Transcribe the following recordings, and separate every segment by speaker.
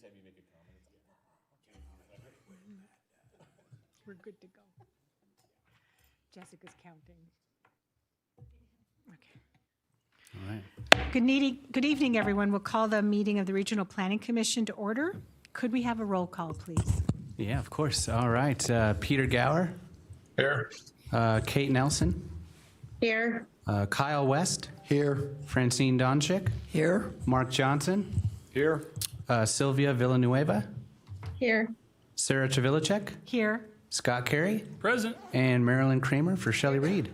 Speaker 1: time you make a comment, it's good.
Speaker 2: We're good to go. Jessica's counting. Okay.
Speaker 3: All right.
Speaker 2: Good evening, everyone. We'll call the meeting of the Regional Planning Commission to order. Could we have a roll call, please?
Speaker 3: Yeah, of course. All right. Peter Gower.
Speaker 4: Here.
Speaker 3: Kate Nelson.
Speaker 5: Here.
Speaker 3: Kyle West.
Speaker 4: Here.
Speaker 3: Francine Donchik.
Speaker 5: Here.
Speaker 3: Mark Johnson.
Speaker 4: Here.
Speaker 3: Sylvia Villanueva.
Speaker 5: Here.
Speaker 3: Sarah Chavilicek.
Speaker 2: Here.
Speaker 3: Scott Carey.
Speaker 4: Present.
Speaker 3: And Marilyn Kramer for Shelley Reed.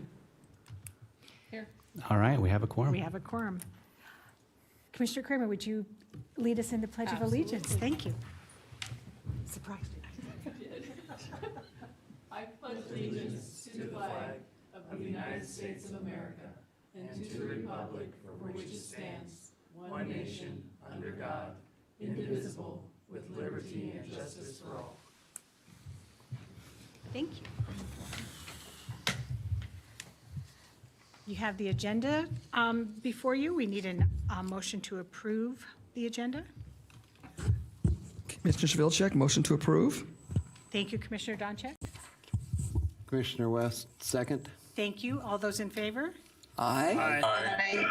Speaker 5: Here.
Speaker 3: All right. We have a quorum.
Speaker 2: We have a quorum. Commissioner Kramer, would you lead us in the Pledge of Allegiance? Thank you. Surprised me.
Speaker 6: I pledge allegiance to the flag of the United States of America and to the republic for which it stands, one nation, under God, indivisible, with liberty and justice for all.
Speaker 2: Thank you. You have the agenda before you. We need a motion to approve the agenda.
Speaker 7: Mr. Shavilchek, motion to approve.
Speaker 2: Thank you, Commissioner Donchek.
Speaker 8: Commissioner West, second.
Speaker 2: Thank you. All those in favor?
Speaker 7: Aye.
Speaker 2: Okay.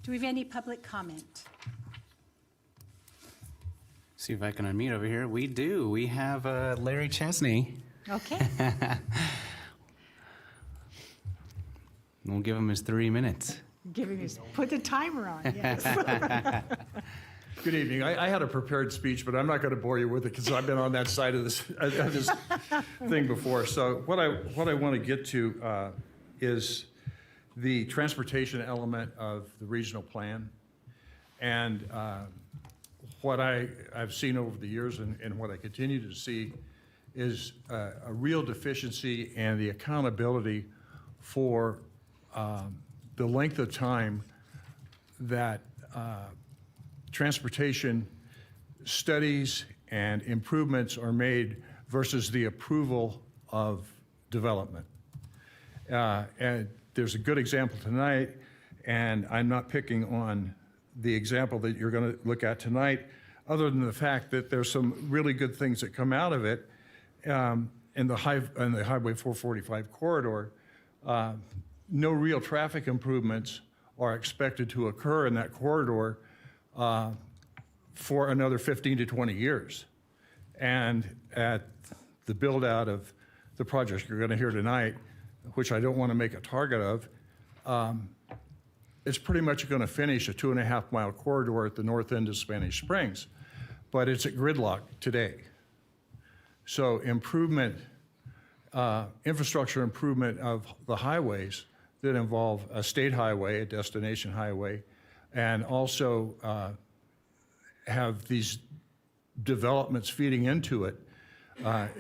Speaker 2: Do we have any public comment?
Speaker 3: See if I can unmute over here. We do. We have Larry Chesney.
Speaker 2: Okay.
Speaker 3: We'll give him his 3 minutes.
Speaker 2: Giving us, put the timer on, yes.
Speaker 4: Good evening. I had a prepared speech, but I'm not going to bore you with it because I've been on that side of this thing before. So what I want to get to is the transportation element of the regional plan. And what I've seen over the years and what I continue to see is a real deficiency and the accountability for the length of time that transportation studies and improvements are made versus the approval of development. And there's a good example tonight, and I'm not picking on the example that you're going to look at tonight, other than the fact that there's some really good things that come out of it in the Highway 445 corridor. No real traffic improvements are expected to occur in that corridor for another 15 to 20 years. And at the build out of the projects you're going to hear tonight, which I don't want to make a target of, it's pretty much going to finish a 2.5 mile corridor at the north end of Spanish Springs, but it's at gridlock today. So improvement, infrastructure improvement of the highways that involve a state highway, a destination highway, and also have these developments feeding into it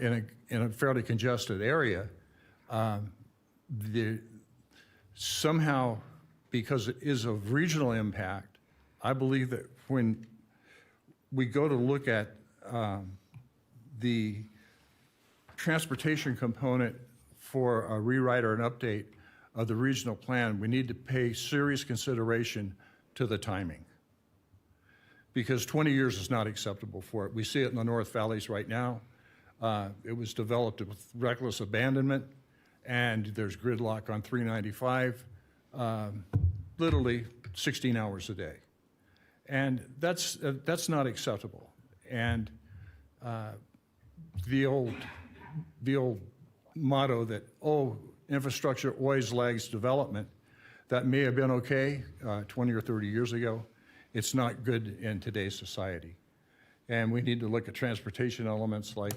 Speaker 4: in a fairly congested area. Somehow, because it is of regional impact, I believe that when we go to look at the transportation component for a rewrite or an update of the regional plan, we need to pay serious consideration to the timing, because 20 years is not acceptable for it. We see it in the North Valleys right now. It was developed with reckless abandonment, and there's gridlock on 395, literally 16 hours a day. And that's not acceptable. And the old motto that, oh, infrastructure always lags development, that may have been okay 20 or 30 years ago. It's not good in today's society. And we need to look at transportation elements like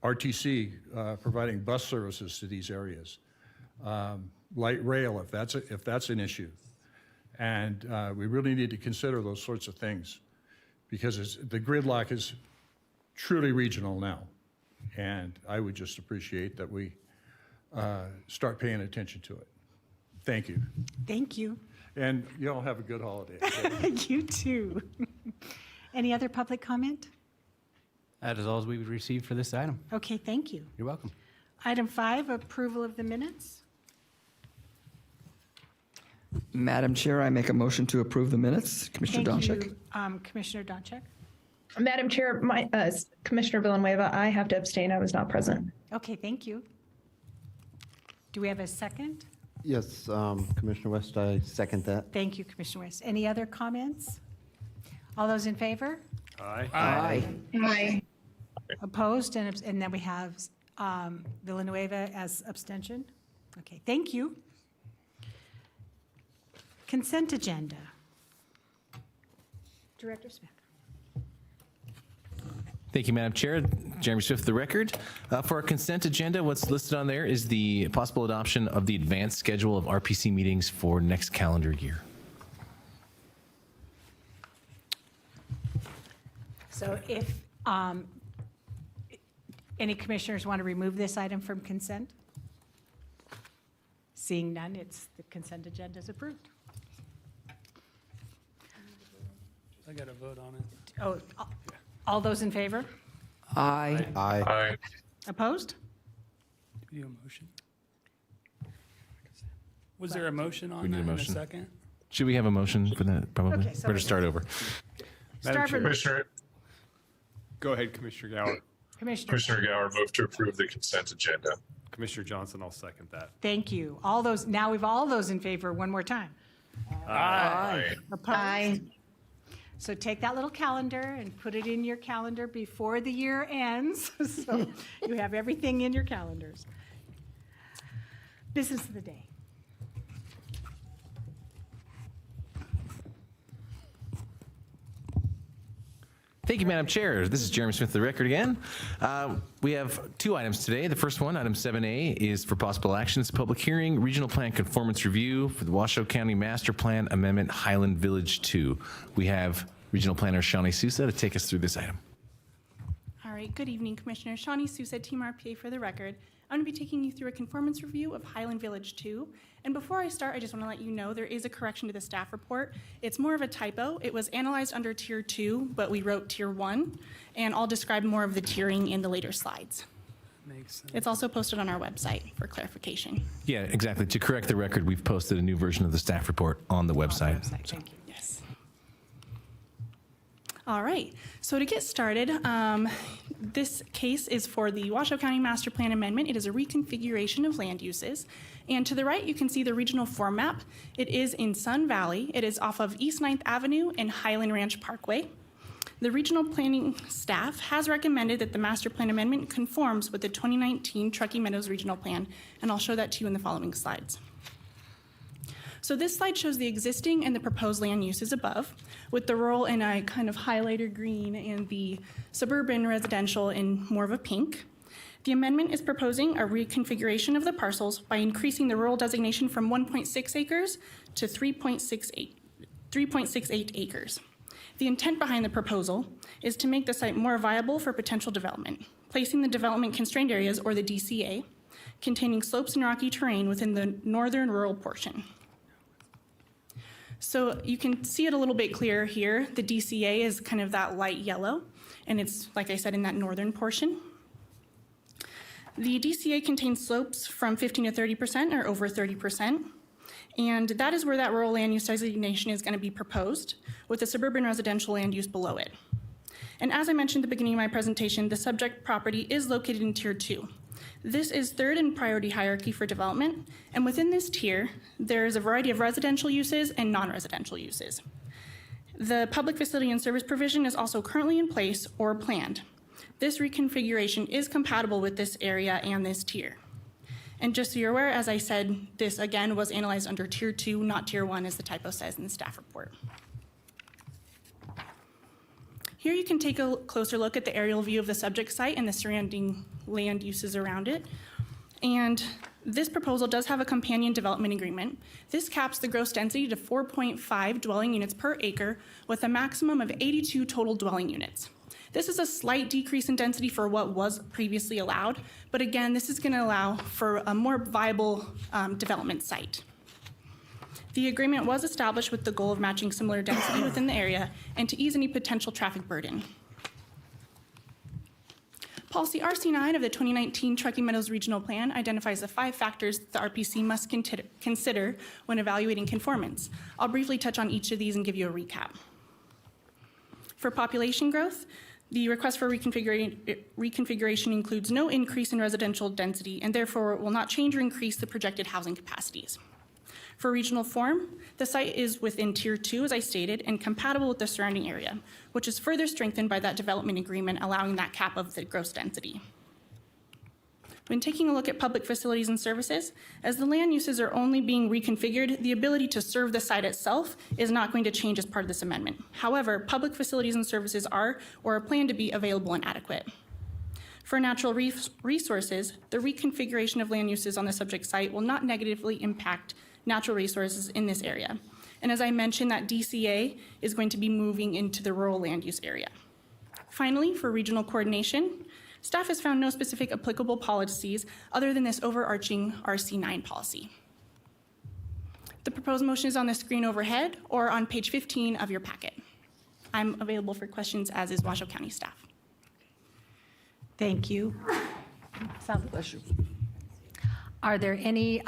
Speaker 4: RTC providing bus services to these areas, light rail if that's an issue. And we really need to consider those sorts of things, because the gridlock is truly regional now. And I would just appreciate that we start paying attention to it. Thank you.
Speaker 2: Thank you.
Speaker 4: And you all have a good holiday.
Speaker 2: You too. Any other public comment?
Speaker 3: That is all we've received for this item.
Speaker 2: Okay, thank you.
Speaker 3: You're welcome.
Speaker 2: Item 5, approval of the minutes.
Speaker 7: Madam Chair, I make a motion to approve the minutes. Commissioner
Speaker 2: Thank
Speaker 7: Donchik?
Speaker 2: you, Commissioner Donchik.
Speaker 5: Madam Chair, Commissioner Villanueva, I have to abstain. I was not present.
Speaker 2: Okay, thank you. Do we have a second?
Speaker 8: Yes, Commissioner West, I second that.
Speaker 2: Thank you, Commissioner West. Any other comments? All those in favor?
Speaker 7: Aye.
Speaker 5: Aye.
Speaker 2: Opposed? And then we have Villanueva as abstention? Okay, thank you. Consent agenda. Director Smith.
Speaker 1: Thank you, Madam Chair. Jeremy Swift, the record. For our consent agenda, what's listed on there is the possible adoption of the advanced schedule of RPC meetings for next calendar year.
Speaker 2: So if any commissioners want to remove this item from consent? Seeing none, the consent agenda is approved.
Speaker 6: I got to vote on it.
Speaker 2: Oh, all those in favor?
Speaker 7: Aye.
Speaker 8: Aye.
Speaker 2: Opposed?
Speaker 6: Do you do a motion? Was there a motion on
Speaker 1: We need
Speaker 6: that
Speaker 1: a
Speaker 6: in a
Speaker 1: motion.
Speaker 6: second?
Speaker 1: Should we have a motion for that, probably?
Speaker 2: Okay, so
Speaker 1: Or to start over?
Speaker 2: Start from
Speaker 9: Commissioner, go ahead, Commissioner Gower.
Speaker 2: Commissioner.
Speaker 9: Gower, move to approve the consent agenda.
Speaker 10: Commissioner Johnson, I'll second that.
Speaker 2: Thank you. All those, now we've all those in favor one more time.
Speaker 9: Aye.
Speaker 2: Opposed?
Speaker 5: Aye.
Speaker 2: So take that little calendar and put it in your calendar before the year ends, so you have everything in your calendars. Business of the day.
Speaker 1: Thank you, Madam Chair. This is Jeremy Smith, the record again. We have two items today. The first one, item 7A, is for possible action. It's a public hearing, regional plan conformance review for the Washoe County Master Plan Amendment Highland Village 2. We have Regional Planner Shawnee Sousa to take us through this item.
Speaker 11: All right, good evening, Commissioner. Shawnee Sousa, Team RPA for the record. I'm going to be taking you through a conformance review of Highland Village 2. And before I start, I just want to let you know there is a correction to the staff report. It's more of a typo. It was analyzed under Tier 2, but we wrote Tier 1. And I'll describe more of the tiering in the later slides.
Speaker 6: Makes sense.
Speaker 11: It's also posted on our website for clarification.
Speaker 1: Yeah, exactly. To correct the record, we've posted a new version of the staff report on the website.
Speaker 2: Thank you.
Speaker 11: Yes. All right, so to get started, this case is for the Washoe County Master Plan Amendment. It is a reconfiguration of land uses. And to the right, you can see the regional form map. It is in Sun Valley. It is off of East 9th Avenue and Highland Ranch Parkway. The regional planning staff has recommended that the master plan amendment conforms with the 2019 Truckee Meadows Regional Plan, and I'll show that to you in the following slides. So this slide shows the existing and the proposed land uses above, with the rural in a kind of highlighter green and the suburban residential in more of a pink. The amendment is proposing a reconfiguration of the parcels by increasing the rural designation from 1.6 acres to 3.68 acres. The intent behind the proposal is to make the site more viable for potential development, placing the development constrained areas, or the DCA, containing slopes and rocky terrain within the northern rural portion. So you can see it a little bit clearer here. The DCA is kind of that light yellow, and it's, like I said, in that northern portion. The DCA contains slopes from 15 to 30% or over 30%, and that is where that rural land use designation is going to be proposed, with the suburban residential land use below it. And as I mentioned at the beginning of my presentation, the subject property is located in Tier 2. This is third in priority hierarchy for development, and within this tier, there is a variety of residential uses and non-residential uses. The public facility and service provision is also currently in place or planned. This reconfiguration is compatible with this area and this tier. And just so you're aware, as I said, this again was analyzed under Tier 2, not Tier 1, as the typo says in the staff report. Here you can take a closer look at the aerial view of the subject site and the surrounding land uses around it. And this proposal does have a companion development agreement. This caps the gross density to 4.5 dwelling units per acre with a maximum of 82 total dwelling units. This is a slight decrease in density for what was previously allowed, but again, this is going to allow for a more viable development site. The agreement was established with the goal of matching similar density within the area and to ease any potential traffic burden. Policy RC9 of the 2019 Truckee Meadows Regional Plan identifies the 5 factors that the RPC must consider when evaluating conformance. I'll briefly touch on each of these and give you a recap. For population growth, the request for reconfiguration includes no increase in residential density and therefore will not change or increase the projected housing capacities. For regional form, the site is within Tier 2, as I stated, and compatible with the surrounding area, which is further strengthened by that development agreement allowing that cap of the gross density. When taking a look at public facilities and services, as the land uses are only being reconfigured, the ability to serve the site itself is not going to change as part of this amendment. However, public facilities and services are or are planned to be available and adequate. For natural resources, the reconfiguration of land uses on the subject site will not negatively impact natural resources in this area. And as I mentioned, that DCA is going to be moving into the rural land use area. Finally, for regional coordination, staff has found no specific applicable policies other than this overarching RC9 policy. The proposed motion is on the screen overhead or on page 15 of your packet. I'm available for questions, as is Washoe County staff.
Speaker 2: Thank you. Are there any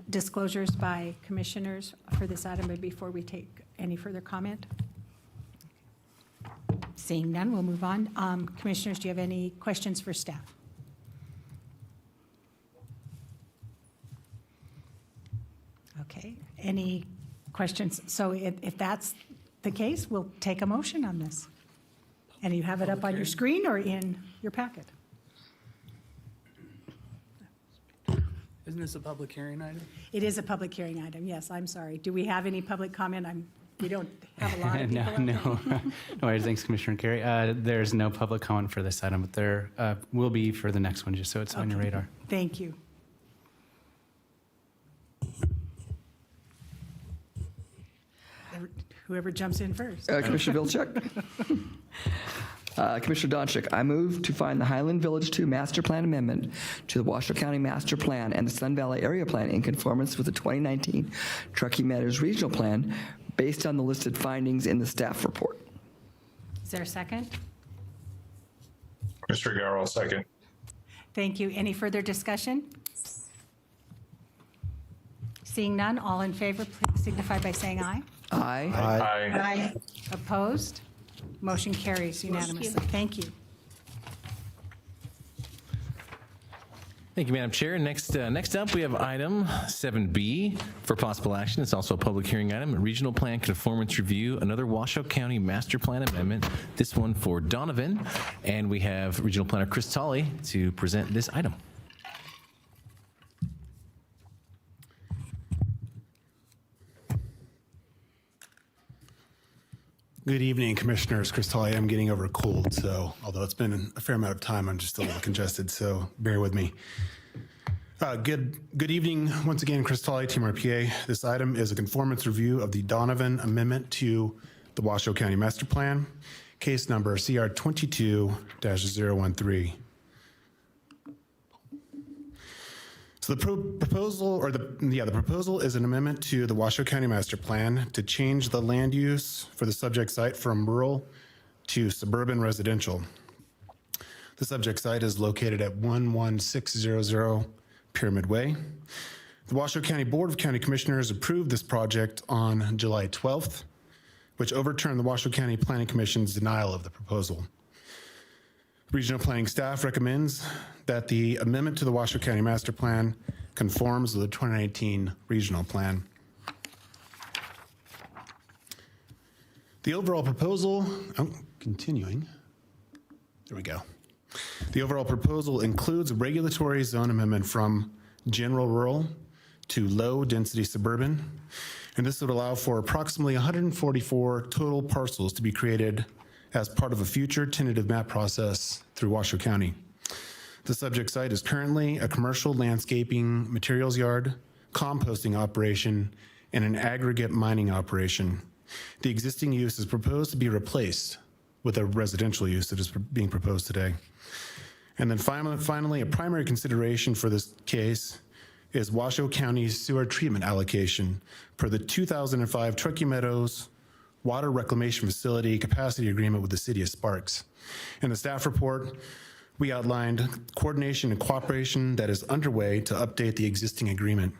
Speaker 2: disclosures by commissioners for this item before we take any further comment? Seeing none, we'll move on. Commissioners, do you have any questions for staff? Okay, any questions? So if that's the case, we'll take a motion on this. And you have it up on your screen or in your packet?
Speaker 3: Isn't this a public hearing item?
Speaker 2: It is a public hearing item, yes, I'm sorry. Do we have any public comment? We don't have a lot of people out there.
Speaker 3: No worries. Thanks, Commissioner Carey. There's no public comment for this item, but there will be for the next one, just so it's on your
Speaker 2: Okay.
Speaker 3: radar.
Speaker 2: Thank you. Whoever jumps in first.
Speaker 7: Commissioner Vilcek? Commissioner Donchik, I move to find the Highland Village 2 Master Plan Amendment to the Washoe County Master Plan and the Sun Valley Area Plan in conformance with the 2019 Truckee Meadows Regional Plan based on the listed findings in the staff report.
Speaker 2: Is there a second?
Speaker 9: Mr. Gower, I'll second.
Speaker 2: Thank you. Any further discussion? Seeing none, all in favor, please signify by saying aye.
Speaker 7: Aye.
Speaker 9: Aye.
Speaker 2: Opposed? Motion carries unanimously. Thank you.
Speaker 1: Thank you, Madam Chair. Next up, we have item 7B for possible action. It's also a public hearing item, Regional Plan Conformance Review, another Washoe County Master Plan Amendment, this one for Donovan. And we have Regional Planner Chris Tolley to present this item.
Speaker 12: Good evening, Commissioners. Chris Tolley. I'm getting over a cold, so although it's been a fair amount of time, I'm just a little congested, so bear with me. Good evening once again, Chris Tolley, Team RPA. This item is a conformance review of the Donovan Amendment to the Washoe County Master Plan, case number CR 22-013. So the proposal is an amendment to the Washoe County Master Plan to change the land use for the subject site from rural to suburban residential. The subject site is located at 11600 Pyramid Way. The Washoe County Board of County Commissioners approved this project on July 12th, which overturned the Washoe County Planning Commission's denial of the proposal. Regional Planning staff recommends that the amendment to the Washoe County Master Plan conforms with the 2019 Regional Plan. The overall proposal, continuing, there we go. The overall proposal includes a regulatory zone amendment from general rural to low density suburban, and this would allow for approximately 144 total parcels to be created as part of a future tentative map process through Washoe County. The subject site is currently a commercial landscaping materials yard, composting operation, and an aggregate mining operation. The existing use is proposed to be replaced with a residential use that is being proposed today. And then finally, a primary consideration for this case is Washoe County's sewer treatment allocation per the 2005 Truckee Meadows Water Reclamation Facility Capacity Agreement with the City of Sparks. In the staff report, we outlined coordination and cooperation that is underway to update the existing agreement.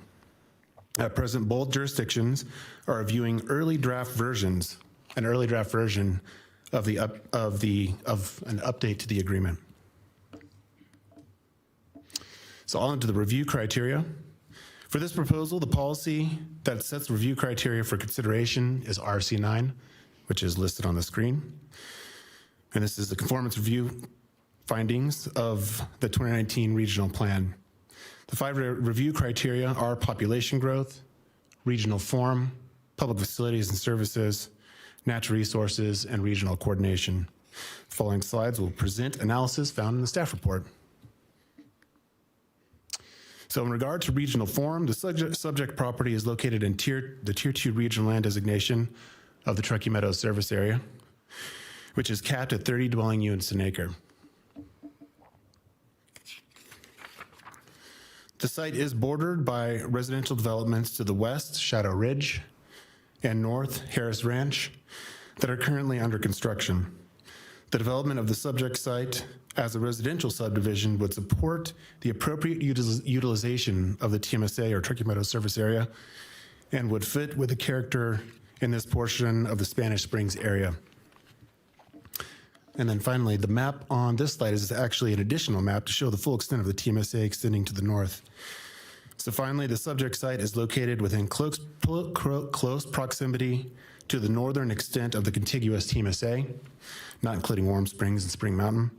Speaker 12: At present, both jurisdictions are reviewing an early draft version of an update to the agreement. So on to the review criteria. For this proposal, the policy that sets review criteria for consideration is RC9, which is listed on the screen. And this is the conformance review findings of the 2019 regional plan. The 5 review criteria are population growth, regional form, public facilities and services, natural resources, and regional coordination. The following slides will present analysis found in the staff report. So in regard to regional form, the subject property is located in the Tier 2 regional land designation of the Truckee Meadows service area, which is capped at 30 dwelling units an acre. The site is bordered by residential developments to the west, Shadow Ridge, and north, Harris Ranch, that are currently under construction. The development of the subject site as a residential subdivision would support the appropriate utilization of the TMSA or Truckee Meadows service area and would fit with the character in this portion of the Spanish Springs area. And then finally, the map on this slide is actually an additional map to show the full extent of the TMSA extending to the north. So finally, the subject site is located within close proximity to the northern extent of the contiguous TMSA, not including Warm Springs and Spring Mountain.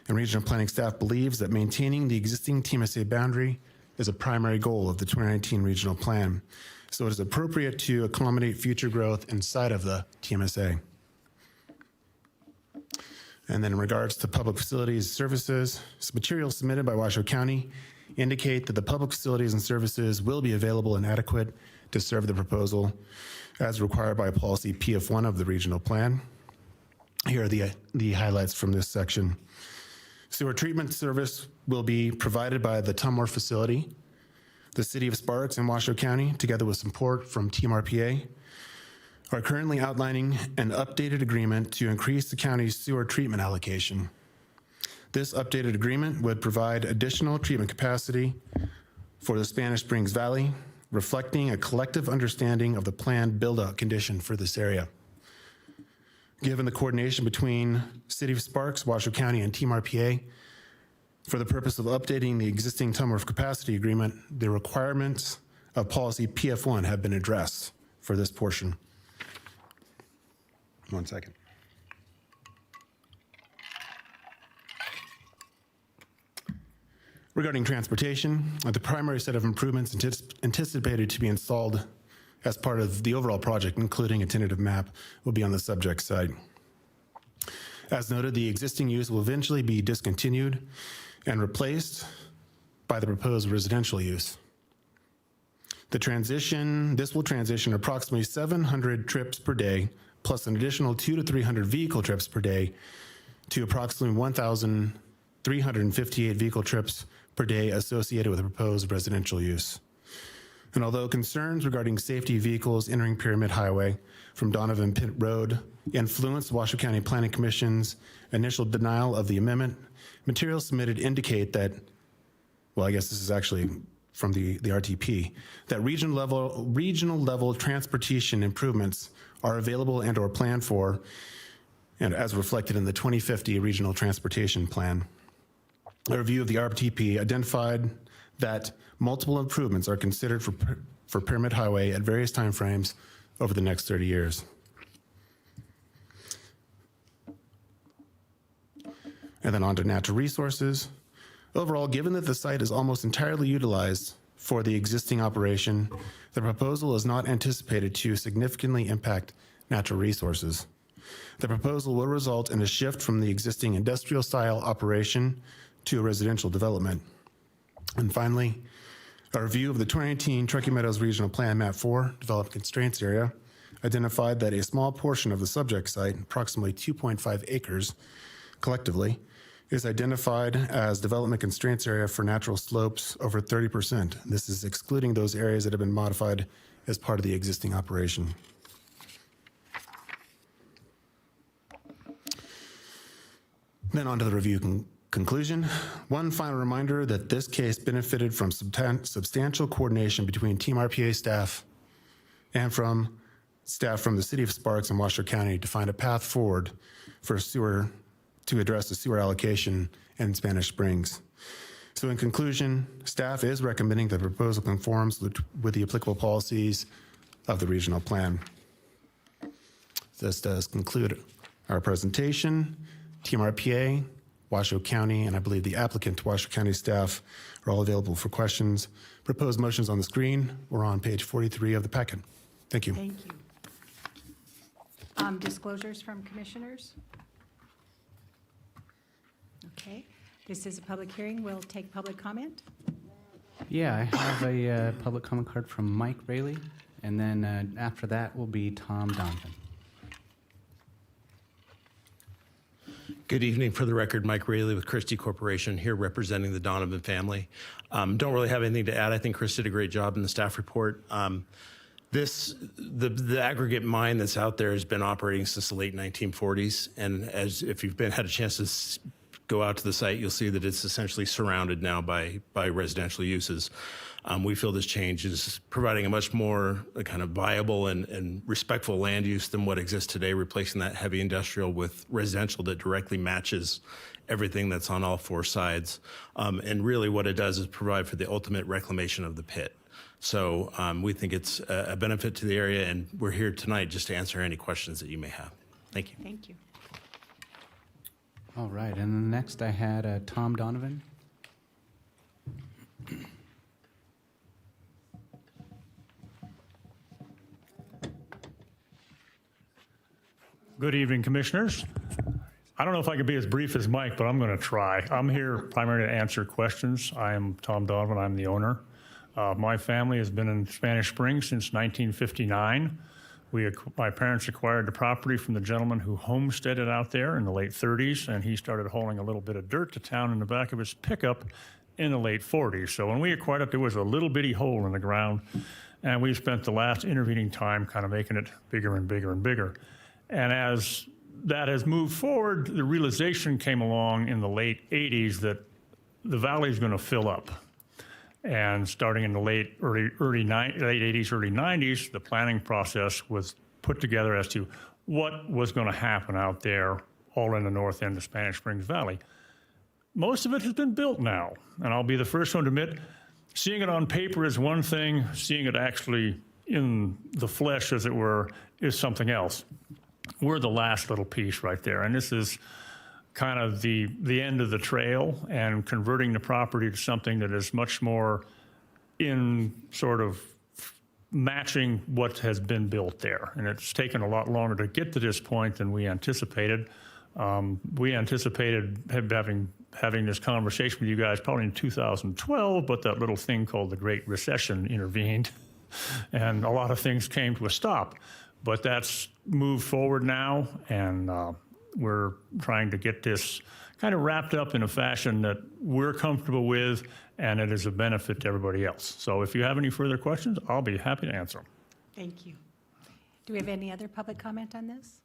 Speaker 12: And regional planning staff believes that maintaining the existing TMSA boundary is a primary goal of the 2019 regional plan. So it is appropriate to accommodate future growth inside of the TMSA. And then in regards to public facilities services, some materials submitted by Washoe County indicate that the public facilities and services will be available and adequate to serve the proposal as required by policy PF1 of the regional plan. Here are the highlights from this section. Sewer treatment service will be provided by the Tumwater facility. The City of Sparks and Washoe County, together with support from TMRPA, are currently outlining an updated agreement to increase the county's sewer treatment allocation. This updated agreement would provide additional treatment capacity for the Spanish Springs Valley, reflecting a collective understanding of the planned build-out condition for this area. Given the coordination between City of Sparks, Washoe County, and TMRPA, for the purpose of updating the existing Tumwater capacity agreement, the requirements of policy PF1 have been addressed for this portion. 1 second. Regarding transportation, the primary set of improvements anticipated to be installed as part of the overall project, including a tentative map, will be on the subject site. As noted, the existing use will eventually be discontinued and replaced by the proposed residential use. This will transition approximately 700 trips per day, plus an additional 200 to 300 vehicle trips per day, to approximately 1,358 vehicle trips per day associated with the proposed residential use. And although concerns regarding safety of vehicles entering Pyramid Highway from Donovan Pit Road influenced Washoe County Planning Commission's initial denial of the amendment, materials submitted indicate that, well, I guess this is actually from the RTP, that regional level transportation improvements are available and or planned for, and as reflected in the 2050 Regional Transportation Plan. A review of the RTP identified that multiple improvements are considered for Pyramid Highway at various timeframes over the next 30 years. And then on to natural resources. Overall, given that the site is almost entirely utilized for the existing operation, the proposal is not anticipated to significantly impact natural resources. The proposal will result in a shift from the existing industrial-style operation to a residential development. And finally, a review of the 2019 Truckee Meadows Regional Plan Map 4 Development Constraints Area identified that a small portion of the subject site, approximately 2.5 acres collectively, is identified as development constraints area for natural slopes over 30%. This is excluding those areas that have been modified as part of the existing operation. Then on to the review Conclusion, one final reminder that this case benefited from substantial coordination between Team RPA staff and from staff from the City of Sparks and Washoe County to find a path forward for sewer to address the sewer allocation in Spanish Springs. So in conclusion, staff is recommending the proposal conforms with the applicable policies of the regional plan. This does conclude our presentation. Team RPA, Washoe County, and I believe the applicant, Washoe County staff, are all available for questions. Proposed motions on the screen or on page 43 of the packet. Thank you.
Speaker 2: Thank you. Disclosures from commissioners? Okay, this is a public hearing. We'll take public comment.
Speaker 3: Yeah, I have a public comment card from Mike Rayleigh, and then after that will be Tom Donovan.
Speaker 13: Good evening. For the record, Mike Rayleigh with Christie Corporation, here representing the Donovan family. Don't really have anything to add. I think Chris did a great job in the staff report. The aggregate mine that's out there has been operating since the late 1940s, and if you've had a chance to go out to the site, you'll see that it's essentially surrounded now by residential uses. We feel this change is providing a much more kind of viable and respectful land use than what exists today, replacing that heavy industrial with residential that directly matches everything that's on all four sides. And really what it does is provide for the ultimate reclamation of the pit. So we think it's a benefit to the area, and we're here tonight just to answer any questions that you may have. Thank you.
Speaker 2: Thank you.
Speaker 3: All right, and then next I had Tom Donovan.
Speaker 14: Good evening, commissioners. I don't know if I can be as brief as Mike, but I'm going to try. I'm here primarily to answer questions. I am Tom Donovan. I'm the owner. My family has been in Spanish Springs since 1959. My parents acquired the property from the gentleman who homesteaded out there in the late 30s, and he started hauling a little bit of dirt to town in the back of his pickup in the late 40s. So when we acquired it, there was a little bitty hole in the ground, and we spent the last intervening time kind of making it bigger and bigger and bigger. And as that has moved forward, the realization came along in the late 80s that the valley is going to fill up. And starting in the late 80s, early 90s, the planning process was put together as to what was going to happen out there, all in the north end of Spanish Springs Valley. Most of it has been built now, and I'll be the first one to admit, seeing it on paper is one thing, seeing it actually in the flesh, as it were, is something else. We're the last little piece right there, and this is kind of the end of the trail, and converting the property to something that is much more in sort of matching what has been built there. And it's taken a lot longer to get to this point than we anticipated. We anticipated having this conversation with you guys probably in 2012, but that little thing called the Great Recession intervened, and a lot of things came to a stop. But that's moved forward now, and we're trying to get this kind of wrapped up in a fashion that we're comfortable with, and it is a benefit to everybody else. So if you have any further questions, I'll be happy to answer them.
Speaker 2: Thank you. Do we have any other public comment on this?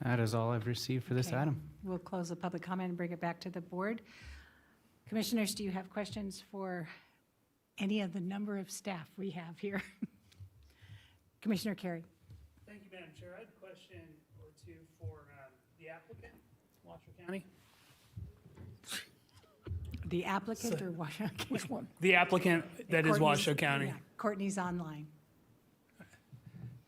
Speaker 3: That is all I've received for this
Speaker 2: Okay.
Speaker 3: item.
Speaker 2: We'll close the public comment and bring it back to the board. Commissioners, do you have questions for any of the number of staff we have here? Commissioner Carey.
Speaker 15: Thank you, Madam Chair. I have a question or two for the applicant, Washoe County.
Speaker 2: The applicant or Washoe? Which one?
Speaker 15: The applicant that is Washoe County.
Speaker 2: Courtney's online.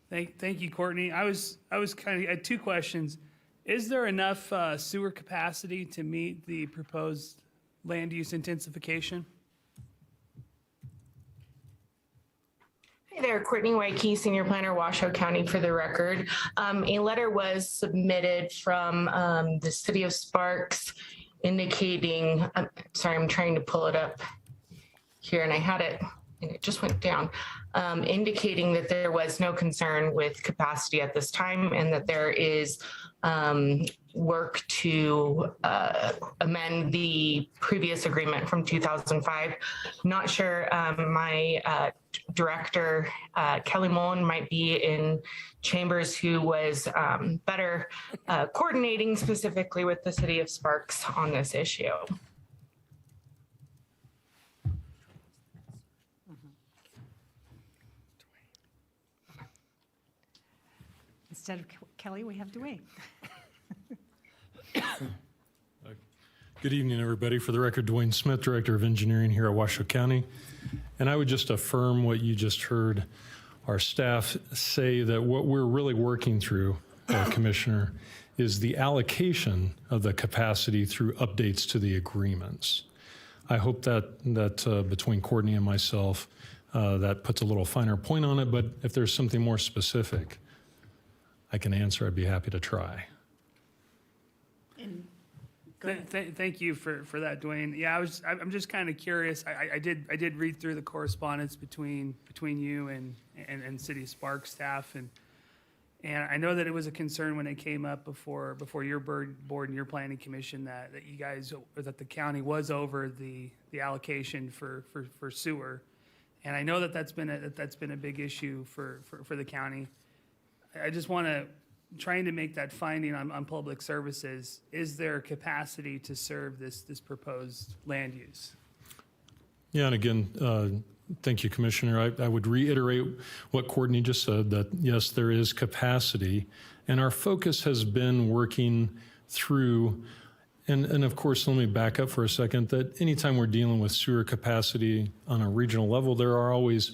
Speaker 15: Thank you, Courtney. I had two questions. Is there enough sewer capacity to meet the proposed land use intensification?
Speaker 16: Hey there, Courtney Whitekey, Senior Planner, Washoe County, for the record. A letter was submitted from the City of Sparks indicating, sorry, I'm trying to pull it up here, and I had it and it just went down, indicating that there was no concern with capacity at this time and that there is work to amend the previous agreement from 2005. Not sure, my director, Kelly Mullen, might be in chambers, who was better coordinating specifically with the city of Sparks on this issue.
Speaker 2: Instead of Kelly, we have Dwayne.
Speaker 17: Good evening, everybody. For the record, Dwayne Smith, Director of Engineering here at Washoe County. And I would just affirm what you just heard our staff say, that what we're really working through, Commissioner, is the allocation of the capacity through updates to the agreements. I hope that between Courtney and myself, that puts a little finer point on it, but if there's something more specific I can answer, I'd be happy to try.
Speaker 15: Thank you for that, Dwayne. Yeah, I'm just kind of curious. I did read through the correspondence between you and City of Sparks staff, and I know that it was a concern when it came up before your board and your planning commission that you guys, or that the county was over the allocation for sewer, and I know that that's been a big issue for the county. I just want to, trying to make that finding on public services, is there capacity to serve this proposed land use?
Speaker 17: Yeah, and again, thank you, Commissioner. I would reiterate what Courtney just said, that yes, there is capacity, and our focus has been working through, and of course, let me back up for a second, that anytime we're dealing with sewer capacity on a regional level, there are always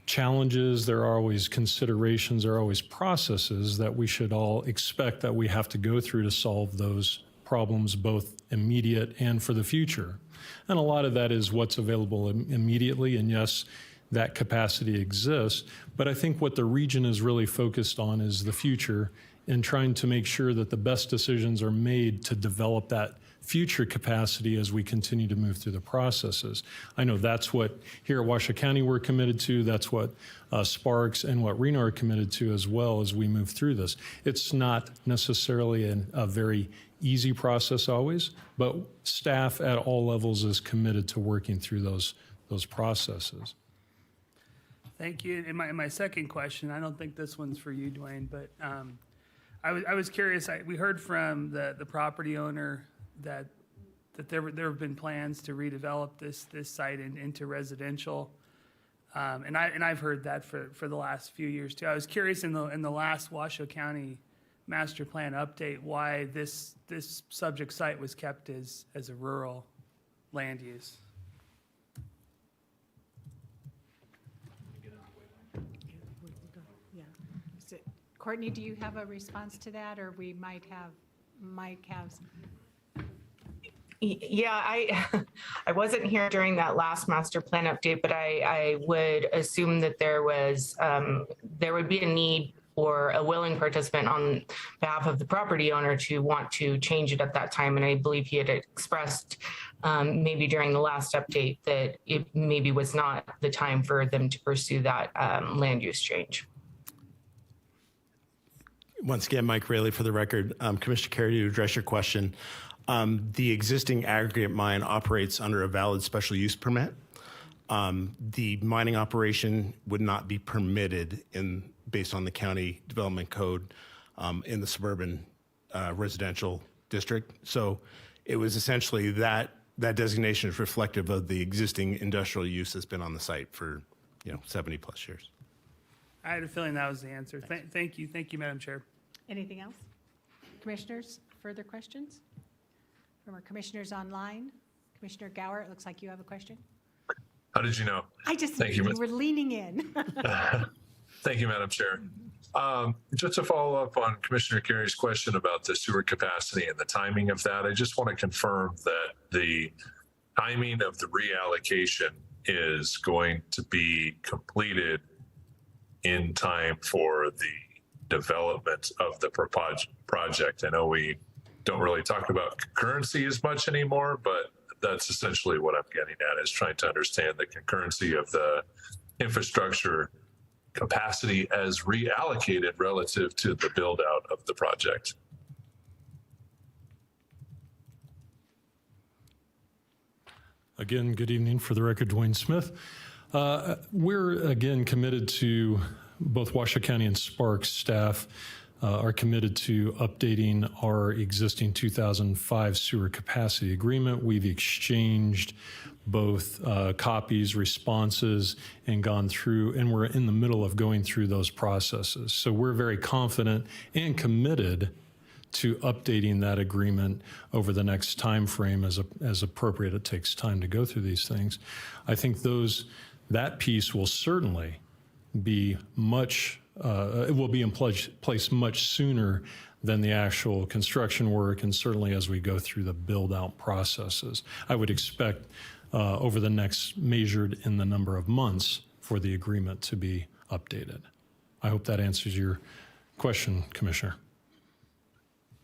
Speaker 17: challenges, there are always considerations, there are always processes that we should all expect that we have to go through to solve those problems, both immediate and for the future. And a lot of that is what's available immediately, and yes, that capacity exists. But I think what the region is really focused on is the future, and trying to make sure that the best decisions are made to develop that future capacity as we continue to move through the processes. I know that's what here at Washoe County we're committed to. That's what Sparks and what Reno are committed to as well as we move through this. It's not necessarily a very easy process always, but staff at all levels is committed to working through those processes.
Speaker 15: Thank you. And my second question, I don't think this one's for you, Dwayne, but I was curious. We heard from the property owner that there have been plans to redevelop this site into residential, and I've heard that for the last few years too. I was curious in the last Washoe County master plan update why this subject site was kept as a rural land use.
Speaker 2: Yeah. Courtney, do you have a response to that, or we might have Mike have?
Speaker 16: Yeah, I wasn't here during that last master plan update, but I would assume that there would be a need or a willing participant on behalf of the property owner to want to change it at that time. And I believe he had expressed maybe during the last update that it maybe was not the time for them to pursue that land use change.
Speaker 13: Once again, Mike Raley for the record. Commissioner Carey, to address your question, the existing aggregate mine operates under a valid special use permit. The mining operation would not be permitted based on the county development code in the suburban residential district. So it was essentially that designation is reflective of the existing industrial use that's been on the site for 70 plus years.
Speaker 15: I had a feeling that was the answer. Thank you, Madam Chair.
Speaker 2: Anything else? Commissioners, further questions? From our commissioners online, Commissioner Gower, it looks like you have a question.
Speaker 9: How did you know?
Speaker 2: I just,
Speaker 9: Thank
Speaker 2: you
Speaker 9: you.
Speaker 2: were leaning in.
Speaker 9: Thank you, Madam Chair. Just to follow up on Commissioner Carey's question about the sewer capacity and the timing of that, I just want to confirm that the timing of the reallocation is going to be completed in time for the development of the project. I know we don't really talk about concurrency as much anymore, but that's essentially what I'm getting at, is trying to understand the concurrency of the infrastructure capacity as reallocated relative to the build out of the project.
Speaker 17: Again, good evening. For the record, Dwayne Smith. We're again committed to, both Washoe County and Sparks staff are committed to updating our existing 2005 sewer capacity agreement. We've exchanged both copies, responses, and gone through, and we're in the middle of going through those processes. So we're very confident and committed to updating that agreement over the next time frame as appropriate. It takes time to go through these things. I think that piece will certainly be it will be in place much sooner than the actual construction work, and certainly as we go through the build-out processes. I would expect over the next, measured in the number of months, for the agreement to be updated. I hope that answers your question, Commissioner.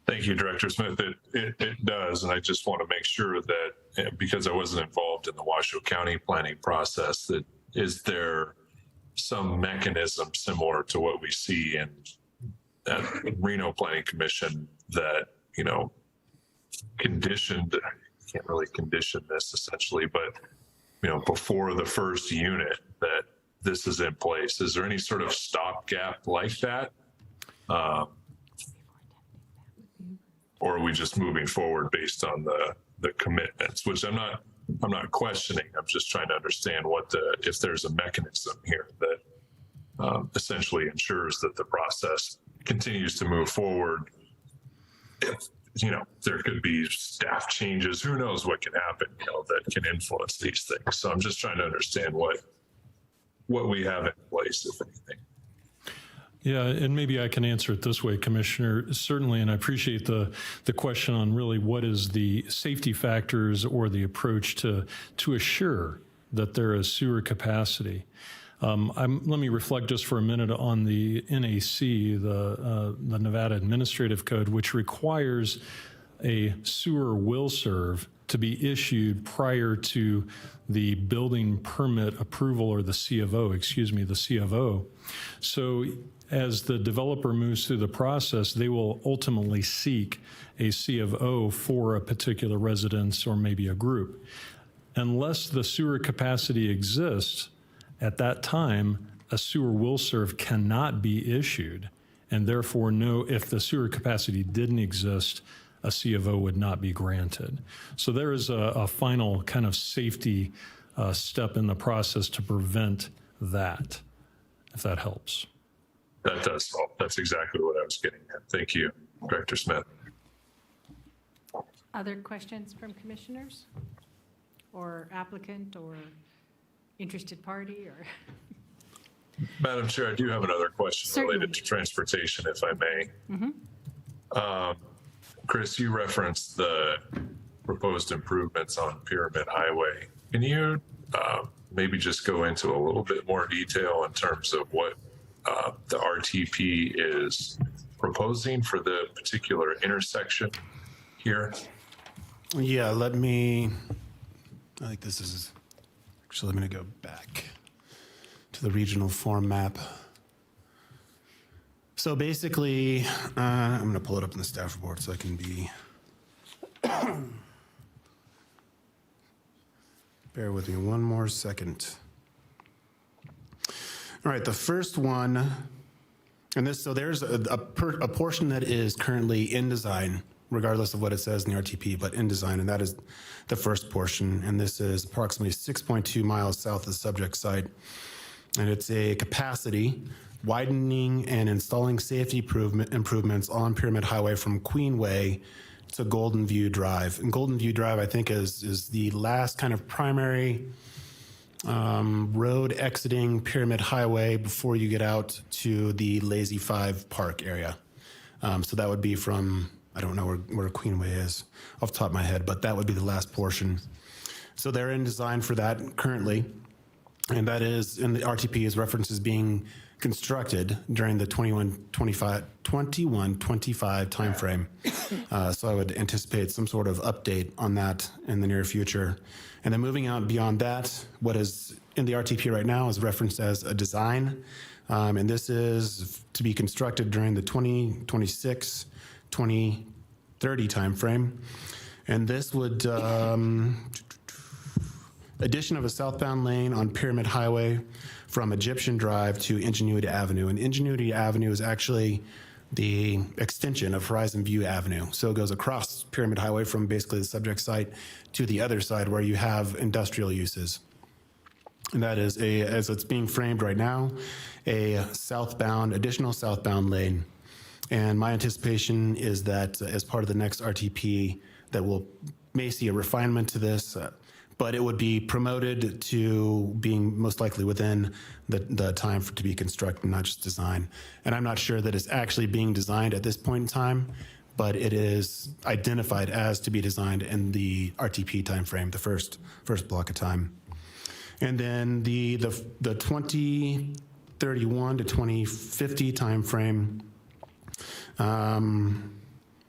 Speaker 9: Thank you, Director Smith. It does, and I just want to make sure that, because I wasn't involved in the Washoe County planning process, that is there some mechanism similar to what we see in that Reno Planning Commission that, conditioned, can't really condition this essentially, but, before the first unit that this is in place? Is there any sort of stopgap like that? Or are we just moving forward based on the commitments, which I'm not questioning. I'm just trying to understand if there's a mechanism here that essentially ensures that the process continues to move forward. If, there could be staff changes, who knows what can happen, that can influence these things. So I'm just trying to understand what we have in place, if anything.
Speaker 17: Yeah, and maybe I can answer it this way, Commissioner. Certainly, and I appreciate the question on really what is the safety factors or the approach to assure that there is sewer capacity. Let me reflect just for a minute on the NAC, the Nevada Administrative Code, which requires a sewer will serve to be issued prior to the building permit approval, or the C of O. So as the developer moves through the process, they will ultimately seek a C of O for a particular residence or maybe a group. Unless the sewer capacity exists at that time, a sewer will serve cannot be issued, and therefore if the sewer capacity didn't exist, a C of O would not be granted. So there is a final kind of safety step in the process to prevent that, if that helps.
Speaker 9: That does help. That's exactly what I was getting at. Thank you, Director Smith.
Speaker 2: Other questions from commissioners or applicant or interested party or?
Speaker 9: Madam Chair, I do have another question related to transportation, if I may.
Speaker 2: Mm-hmm.
Speaker 9: Chris, you referenced the proposed improvements on Pyramid Highway. Can you maybe just go into a little bit more detail in terms of what the RTP is proposing for the particular intersection here?
Speaker 12: Yeah, I think this is, actually, I'm going to go back to the regional form map. So basically, I'm going to pull it up in the staff report so I can be, bear with me one more second. All right, the first one, so there's a portion that is currently in design, regardless of what it says in the RTP, but in design, and that is the first portion. And this is approximately 6.2 miles south of the subject site. And it's a capacity widening and installing safety improvements on Pyramid Highway from Queenway to Golden View Drive. And Golden View Drive, I think, is the last kind of primary road exiting Pyramid Highway before you get out to the Lazy Five Park area. So that would be from, I don't know where Queenway is off the top of my head, but that would be the last portion. So they're in design for that currently. And that is, in the RTP, is references being constructed during the 21-25 timeframe. So I would anticipate some sort of update on that in the near future. And then moving out beyond that, what is in the RTP right now is referenced as a design. And this is to be constructed during the 2026, 2030 timeframe. And this would, addition of a southbound lane on Pyramid Highway from Egyptian Drive to Ingenuity Avenue. And Ingenuity Avenue is actually the extension of Horizon View Avenue. So it goes across Pyramid Highway from basically the subject site to the other side where you have industrial uses. And that is, as it's being framed right now, a southbound, additional southbound lane. And my anticipation is that as part of the next RTP, that may see a refinement to this, but it would be promoted to being most likely within the time to be constructed, not just design. And I'm not sure that it's actually being designed at this point in time, but it is identified as to be designed in the RTP timeframe, the first block of time. And then the 2031 to 2050 timeframe,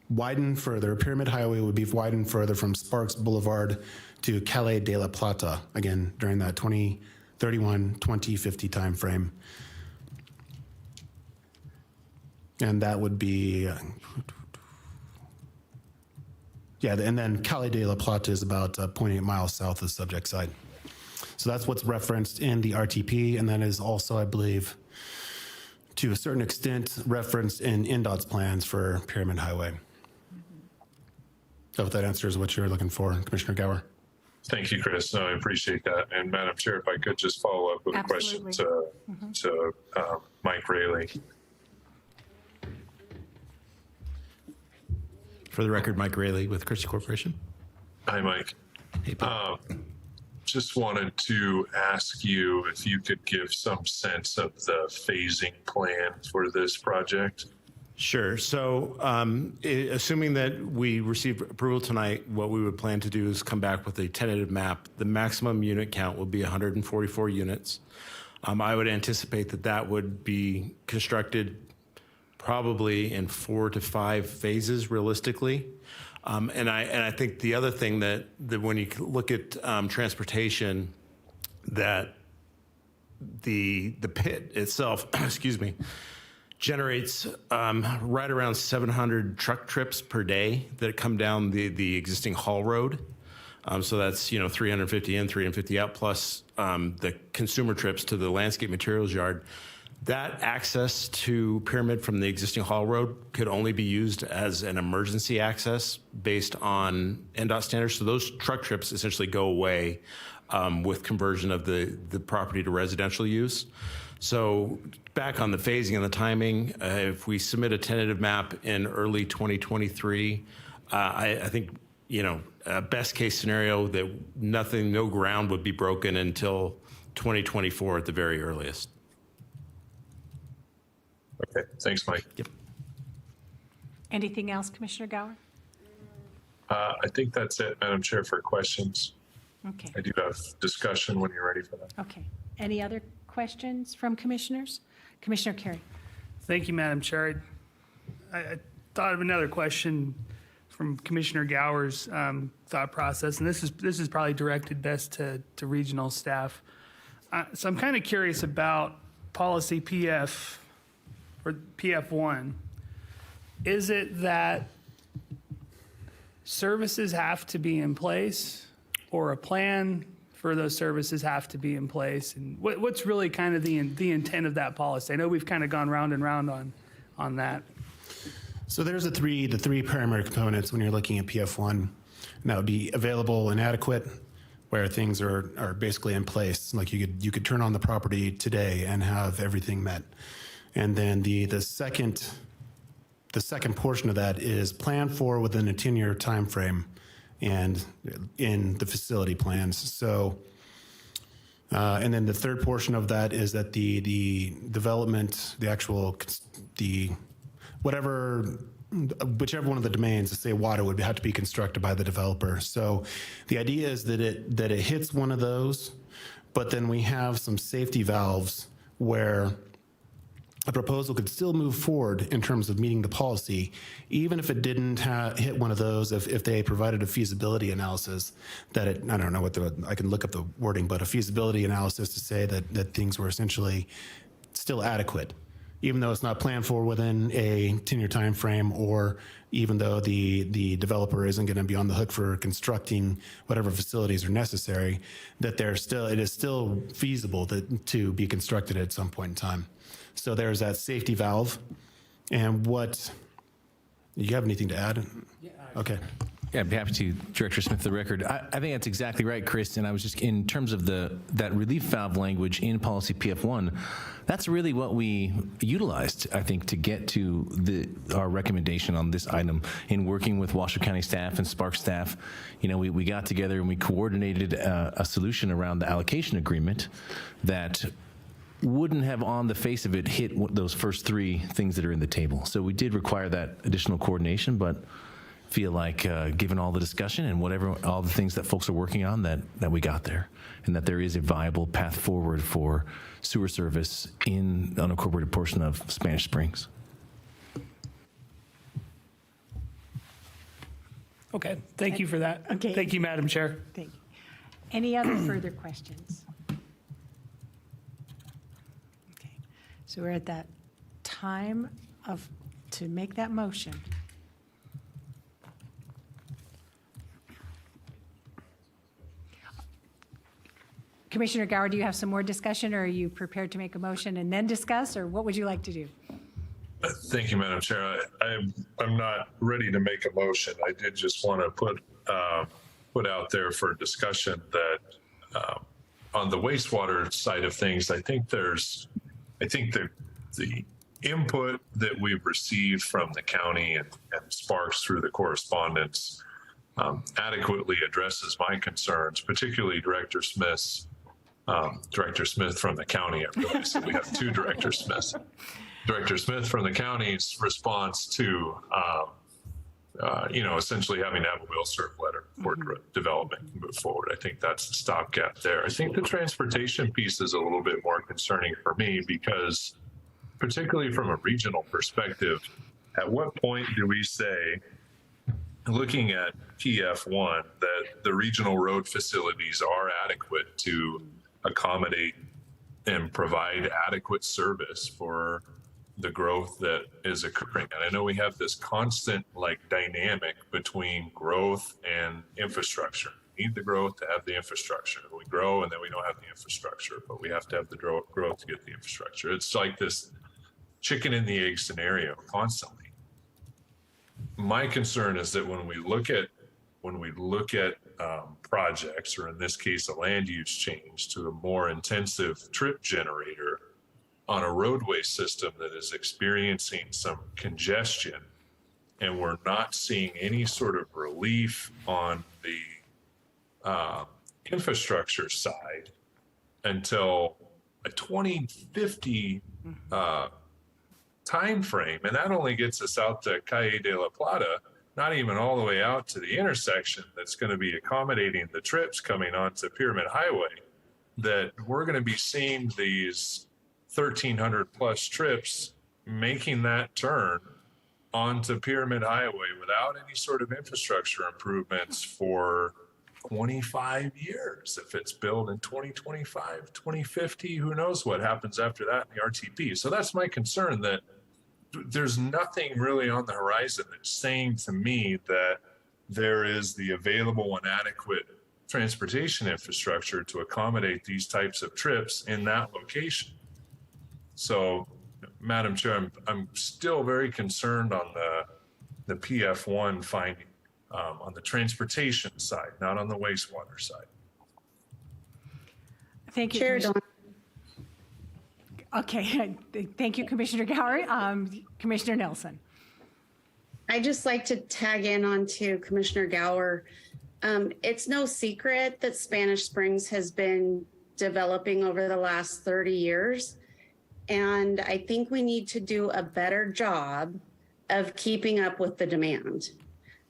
Speaker 12: widen further. Pyramid Highway would be widened further from Sparks Boulevard to Calle de la Plata, again, during that 2031, 2050 timeframe. And that would be, and then Calle de la Plata is about 0.8 miles south of the subject site. So that's what's referenced in the RTP, and that is also, I believe, to a certain extent, referenced in NDOT's plans for Pyramid Highway. So if that answers what you're looking for, Commissioner Gower.
Speaker 9: Thank you, Chris. No, I appreciate that. And Madam Chair, if I could just follow up with a question to Mike Rayleigh.
Speaker 13: For the record, Mike Rayleigh with Christie Corporation.
Speaker 9: Hi, Mike. Just wanted to ask you if you could give some sense of the phasing plan for this project.
Speaker 13: Sure. So assuming that we receive approval tonight, what we would plan to do is come back with a tentative map. The maximum unit count will be 144 units. I would anticipate that would be constructed probably in 4 to 5 phases realistically. And I think the other thing that when you look at transportation, that the pit itself, excuse me, generates right around 700 truck trips per day that come down the existing haul road. So that's 350 in, 350 out, plus the consumer trips to the landscape materials yard. That access to Pyramid from the existing haul road could only be used as an emergency access based on NDOT standards. So those truck trips essentially go away with conversion of the property to residential use. So back on the phasing and the timing, if we submit a tentative map in early 2023, I think, best case scenario that no ground would be broken until 2024 at the very earliest.
Speaker 9: Okay, thanks, Mike.
Speaker 13: Yep.
Speaker 2: Anything else, Commissioner Gower?
Speaker 9: I think that's it, Madam Chair, for questions.
Speaker 2: Okay.
Speaker 9: I do have discussion when you're ready for that.
Speaker 2: Okay. Any other questions from commissioners? Commissioner Carey.
Speaker 15: Thank you, Madam Chair. I thought of another question from Commissioner Gower's thought process, and this is probably directed best to regional staff. So I'm kind of curious about policy PF or PF1. Is it that services have to be in place, or a plan for those services have to be in place? And what's really kind of the intent of that policy? I know we've kind of gone round and round on that.
Speaker 12: So there's the three primary components when you're looking at PF1, and that would be available and adequate, where things are basically in place. Like you could turn on the property today and have everything met. And then the second portion of that is planned for within a 10-year time frame and in the facility plans. So, and then the third portion of that is that the development, whichever one of the domains, say water, would have to be constructed by the developer. So the idea is that it hits one of those, but then we have some safety valves where a proposal could still move forward in terms of meeting the policy, even if it didn't hit one of those, if they provided a feasibility analysis that I don't know I can look up the wording, but a feasibility analysis to say that things were essentially still adequate, even though it's not planned for within a 10-year time frame, or even though the developer isn't going to be on the hook for constructing whatever facilities are necessary, that it is still feasible to be constructed at some point in time. So there's that safety valve. And you have anything to add? Yeah. Okay.
Speaker 1: Yeah, I'd be happy to, Director Smith, the record. I think that's exactly right, Chris. And I was just, in terms of that relief valve language in policy PF1, that's really what we utilized, I think, to get to our recommendation on this item. In working with Washoe County staff and Sparks staff, we got together and we coordinated a solution around the allocation agreement that wouldn't have, on the face of it, hit those first three things that are in the table. So we did require that additional coordination, but feel like given all the discussion and all the things that folks are working on, that we got there, and that there is a viable path forward for sewer service in the unincorporated portion of Spanish Springs.
Speaker 15: Okay, thank you for that.
Speaker 2: Okay.
Speaker 15: Thank you, Madam Chair.
Speaker 2: Thank you. Any other further questions? Okay, so we're at that time to make that motion. Commissioner Gower, do you have some more discussion, or are you prepared to make a motion and then discuss, or what would you like to do?
Speaker 9: Thank you, Madam Chair. I'm not ready to make a motion. I did just want to put out there for discussion that on the wastewater side of things, I think the input that we've received from the county and Sparks through the correspondence adequately addresses my concerns, particularly Director Smith from the county. I realize that we have two Director Smiths. Director Smith from the county's response to, essentially having to have a will serve letter for development and move forward. I think that's the stopgap there. I think the transportation piece is a little bit more concerning for me, because particularly from a regional perspective, at what point do we say, looking at PF1, that the regional road facilities are adequate to accommodate and provide adequate service for the growth that is occurring? And I know we have this constant dynamic between growth and infrastructure. We need the growth to have the infrastructure. We grow and then we don't have the infrastructure, but we have to have the growth to get the infrastructure. It's like this chicken and the egg scenario constantly. My concern is that when we look at projects, or in this case, a land use change to a more intensive trip generator on a roadway system that is experiencing some congestion, and we're not seeing any sort of relief on the infrastructure side until a 2050 time frame, and that only gets us out to Calle de la Plata, not even all the way out to the intersection that's going to be accommodating the trips coming onto Pyramid Highway, that we're going to be seeing these 1,300 plus trips making that turn onto Pyramid Highway without any sort of infrastructure improvements for 25 years. If it's built in 2025, 2050, who knows what happens after that in the RTP. So that's my concern, that there's nothing really on the horizon that's saying to me that there is the available and adequate transportation infrastructure to accommodate these types of trips in that location. So, Madam Chair, I'm still very concerned on the PF1 finding on the transportation side, not on the wastewater side.
Speaker 2: Thank you,
Speaker 18: Chair
Speaker 2: Commissioner. Okay, thank you, Commissioner Gower. Commissioner Nelson.
Speaker 18: I'd just like to tag in onto Commissioner Gower. It's no secret that Spanish Springs has been developing over the last 30 years. And I think we need to do a better job of keeping up with the demand.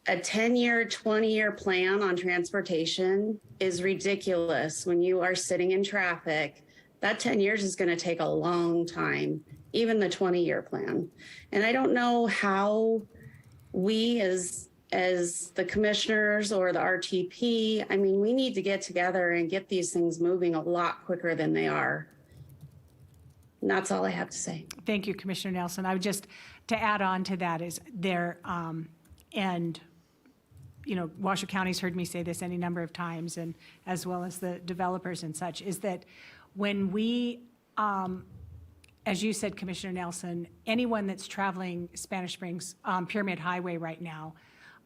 Speaker 18: A 10-year, 20-year plan on transportation is ridiculous when you are sitting in traffic. That 10 years is going to take a long time. even the 20-year plan. And I don't know how we as the commissioners or the RTP, I mean, we need to get together and get these things moving a lot quicker than they are. And that's all I have to say.
Speaker 2: Thank you, Commissioner Nelson. I would just, to add on to that is there, and, you know, Washoe County's heard me say this any number of times, and as well as the developers and such, is that when we, as you said, Commissioner Nelson, anyone that's traveling Spanish Springs Pyramid Highway right now,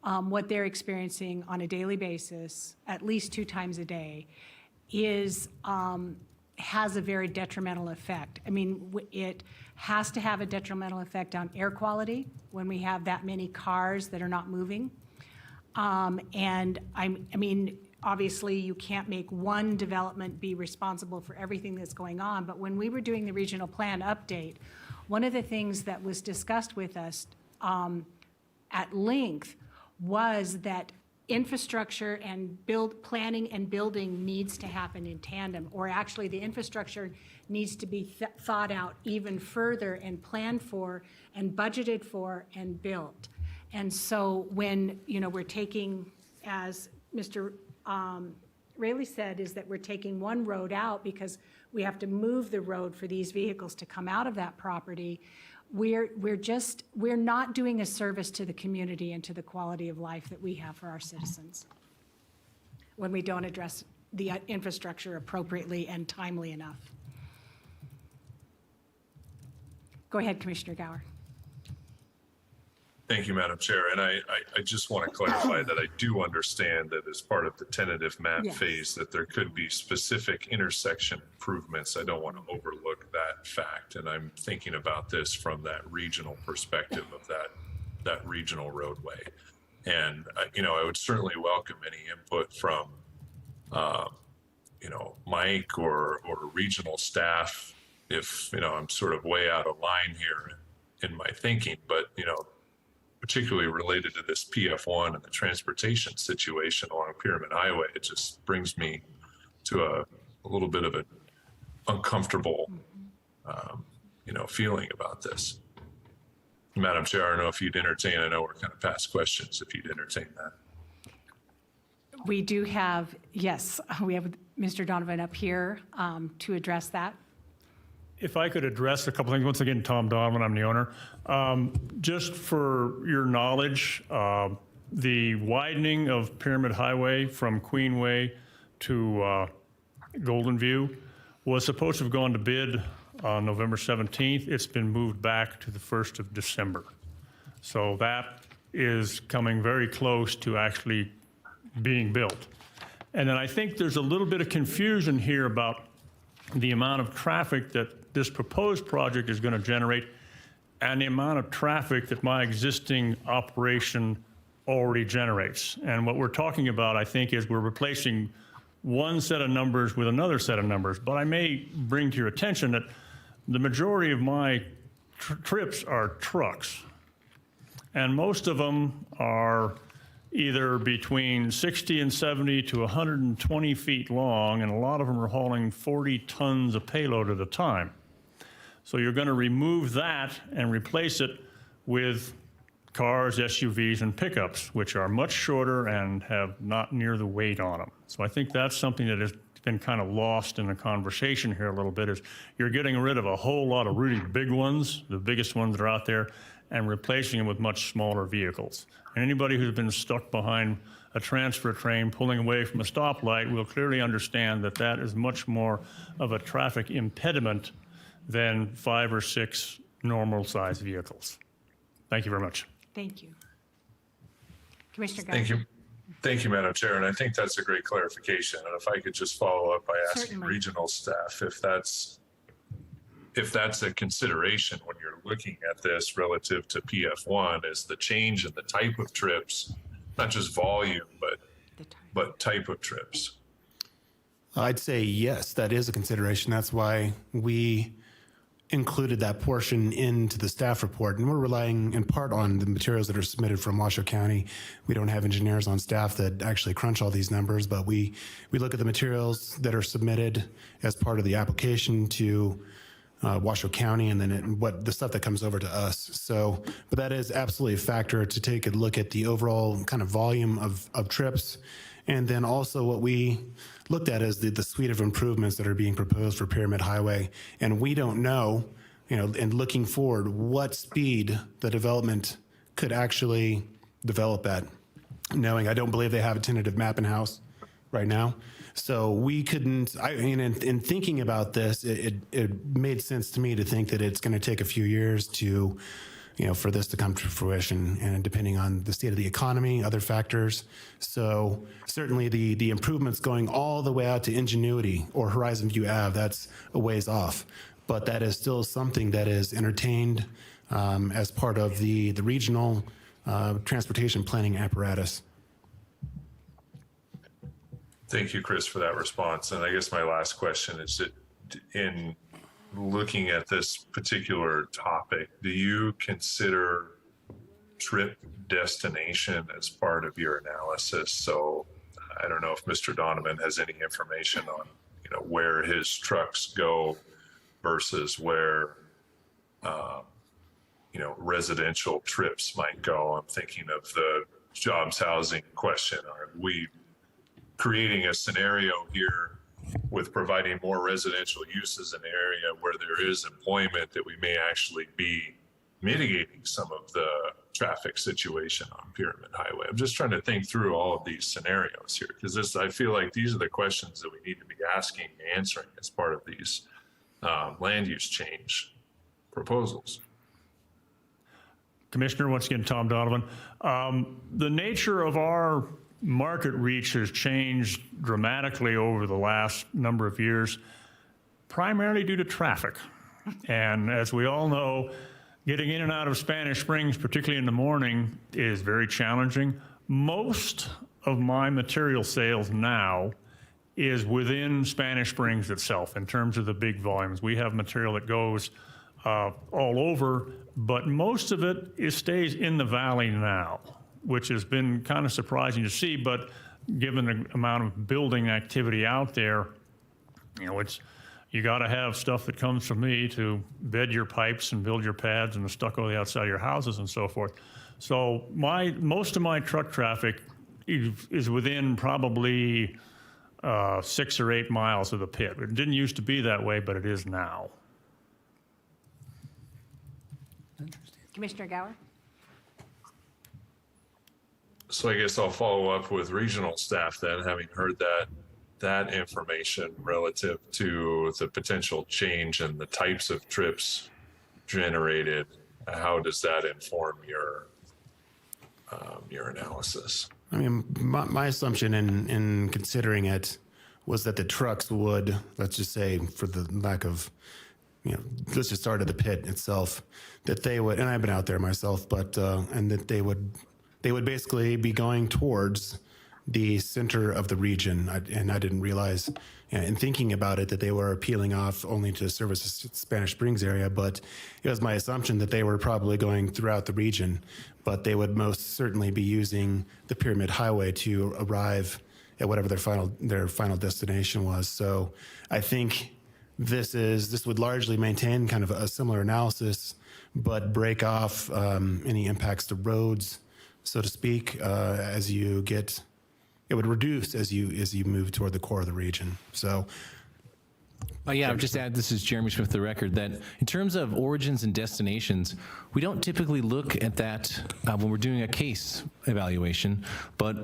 Speaker 2: what they're experiencing on a daily basis, at least 2 times a day, is has a very detrimental effect. I mean, it has to have a detrimental effect on air quality when we have that many cars that are not moving. And I mean, obviously you can't make one development be responsible for everything that's going on, but when we were doing the regional plan update, one of the things that was discussed with us at length was that infrastructure and planning and building needs to happen in tandem, or actually the infrastructure needs to be thought out even further and planned for and budgeted for and built. And so when, you know, we're taking, as Mr. Raley said, is that we're taking one road out because we have to move the road for these vehicles to come out of that property. We're not doing a service to the community and to the quality of life that we have for our citizens when we don't address the infrastructure appropriately and timely enough. Go ahead, Commissioner Gower.
Speaker 9: Thank you, Madam Chair. And I just want to clarify that I do understand that as part of the tentative map phase that there could be specific intersection improvements. I don't want to overlook that fact. And I'm thinking about this from that regional perspective of that regional roadway. And, you know, I would certainly welcome any input from, you know, Mike or regional staff if, you know, I'm sort of way out of line here in my thinking, but, you know, particularly related to this PF1 and the transportation situation along Pyramid Highway, it just brings me to a little bit of an uncomfortable, you know, feeling about this. Madam Chair, I don't know if you'd entertain, I know we're kind of past questions, if you'd entertain that.
Speaker 2: We do have, yes, we have Mr. Donovan up here to address that.
Speaker 14: If I could address a couple things. Once again, Tom Donovan, I'm the owner. Just for your knowledge, the widening of Pyramid Highway from Queenway to Golden View was supposed to have gone to bid on November 17th. It's been moved back to the 1st of December. So that is coming very close to actually being built. And then I think there's a little bit of confusion here about the amount of traffic that this proposed project is going to generate and the amount of traffic that my existing operation already generates. And what we're talking about, I think, is we're replacing one set of numbers with another set of numbers. But I may bring to your attention that the majority of my trips are trucks. And most of them are either between 60 and 70 to 120 feet long, and a lot of them are hauling 40 tons of payload at a time. So you're going to remove that and replace it with cars, SUVs, and pickups, which are much shorter and have not near the weight on them. So I think that's something that has been kind of lost in the conversation here a little bit, is you're getting rid of a whole lot of really big ones, the biggest ones that are out there, and replacing them with much smaller vehicles. And anybody who's been stuck behind a transfer train pulling away from a stoplight will clearly understand that that is much more of a traffic impediment than 5 or 6 normal-sized vehicles. Thank you very much.
Speaker 2: Thank you. Commissioner Gower.
Speaker 9: Thank you. Thank you, Madam Chair. And I think that's a great clarification. And if I could just follow up by asking
Speaker 2: Certainly.
Speaker 9: regional staff if that's a consideration when you're looking at this relative to PF1, is the change in the type of trips, not just volume, but type of trips.
Speaker 12: I'd say yes, that is a consideration. That's why we included that portion into the staff report, and we're relying in part on the materials that are submitted from Washoe County. We don't have engineers on staff that actually crunch all these numbers, but we look at the materials that are submitted as part of the application to Washoe County, and then what the stuff that comes over to us. So, but that is absolutely a factor to take a look at the overall kind of volume of trips. And then also what we looked at is the suite of improvements that are being proposed for Pyramid Highway. And we don't know, and looking forward, what speed the development could actually develop at. Knowing I don't believe they have a tentative map in house right now. So we couldn't, in thinking about this, it made sense to me to think that it's going to take a few years to, for this to come to fruition, and depending on the state of the economy, other factors. So certainly the improvements going all the way out to Ingenuity or Horizon View Ave, that's a ways off. But that is still something that is entertained as part of the regional transportation planning apparatus.
Speaker 9: Thank you, Chris, for that response. And I guess my last question is that in looking at this particular topic, do you consider trip destination as part of your analysis? So I don't know if Mr. Donovan has any information on, where his trucks go versus where, residential trips might go. I'm thinking of the jobs housing question. Are we creating a scenario here with providing more residential uses in an area where there is employment that we may actually be mitigating some of the traffic situation on Pyramid Highway? I'm just trying to think through all of these scenarios here, because I feel like these are the questions that we need to be asking and answering as part of these land use change proposals.
Speaker 14: Commissioner, once again, Tom Donovan. The nature of our market reach has changed dramatically over the last number of years, primarily due to traffic. And as we all know, getting in and out of Spanish Springs, particularly in the morning, is very challenging. Most of my material sales now is within Spanish Springs itself in terms of the big volumes. We have material that goes all over, but most of it stays in the valley now, which has been kind of surprising to see. But given the amount of building activity out there, you got to have stuff that comes from me to bed your pipes and build your pads and the stucco on the outside of your houses and so forth. So most of my truck traffic is within probably 6 or 8 miles of the pit. It didn't used to be that way, but it is now.
Speaker 2: Commissioner Gower?
Speaker 9: So I guess I'll follow up with regional staff then, having heard that information relative to the potential change in the types of trips generated. How does that inform your analysis?
Speaker 12: I mean, my assumption in considering it was that the trucks would, let's just say, for the lack of, let's just start at the pit itself, that they would, and I've been out there myself, but and that they would basically be going towards the center of the region. And I didn't realize, in thinking about it, that they were peeling off only to service the Spanish Springs area, but it was my assumption that they were probably going throughout the region, but they would most certainly be using the Pyramid Highway to arrive at whatever their final destination was. So I think this would largely maintain kind of a similar analysis, but break off any impacts to roads, so to speak, as you get, it would reduce as you move toward the core of the region. So.
Speaker 1: Yeah, I'll just add, this is Jeremy Smith, the record, that in terms of origins and destinations, we don't typically look at that when we're doing a case evaluation, but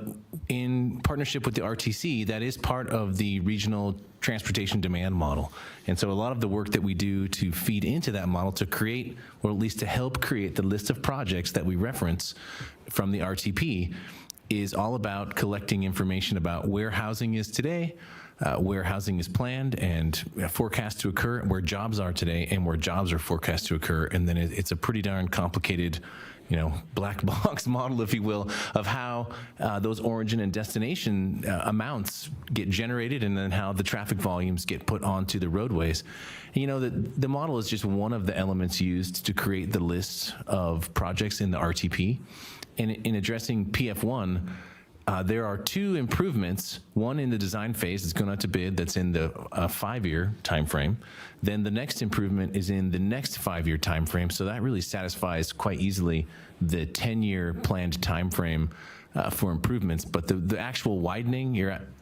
Speaker 1: in partnership with the RTC, that is part of the regional transportation demand model. And so a lot of the work that we do to feed into that model to create, or at least to help create the list of projects that we reference from the RTP is all about collecting information about where housing is today, where housing is planned and forecast to occur, where jobs are today and where jobs are forecast to occur. And then it's a pretty darn complicated, black box model, if you will, of how those origin and destination amounts get generated and then how the traffic volumes get put onto the roadways. And, the model is just one of the elements used to create the list of projects in the RTP. And in addressing PF1, There are two improvements, one in the design phase that's going out to bid that's in the 5-year timeframe. Then the next improvement is in the next 5-year timeframe. So that really satisfies quite easily the 10-year planned timeframe for improvements. But the actual widening,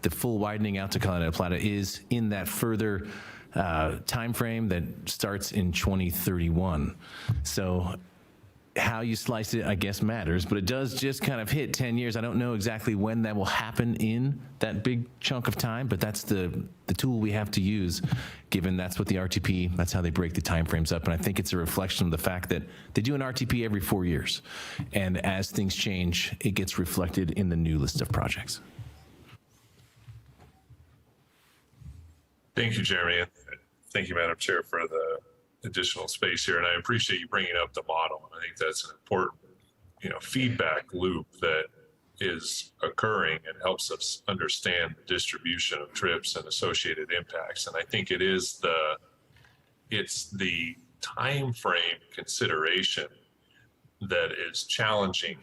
Speaker 1: the full widening out to Colorado Plata is in that further timeframe that starts in 2031. So how you slice it, I guess, matters, but it does just kind of hit 10 years. I don't know exactly when that will happen in that big chunk of time, but that's the tool we have to use, given that's what the RTP, that's how they break the timeframes up. And I think it's a reflection of the fact that they do an RTP every 4 years. And as things change, it gets reflected in the new list of projects.
Speaker 9: Thank you, Jeremy. And thank you, Madam Chair, for the additional space here. And I appreciate you bringing up the model. I think that's an important, feedback loop that is occurring and helps us understand the distribution of trips and associated impacts. And I think it's the time frame consideration that is challenging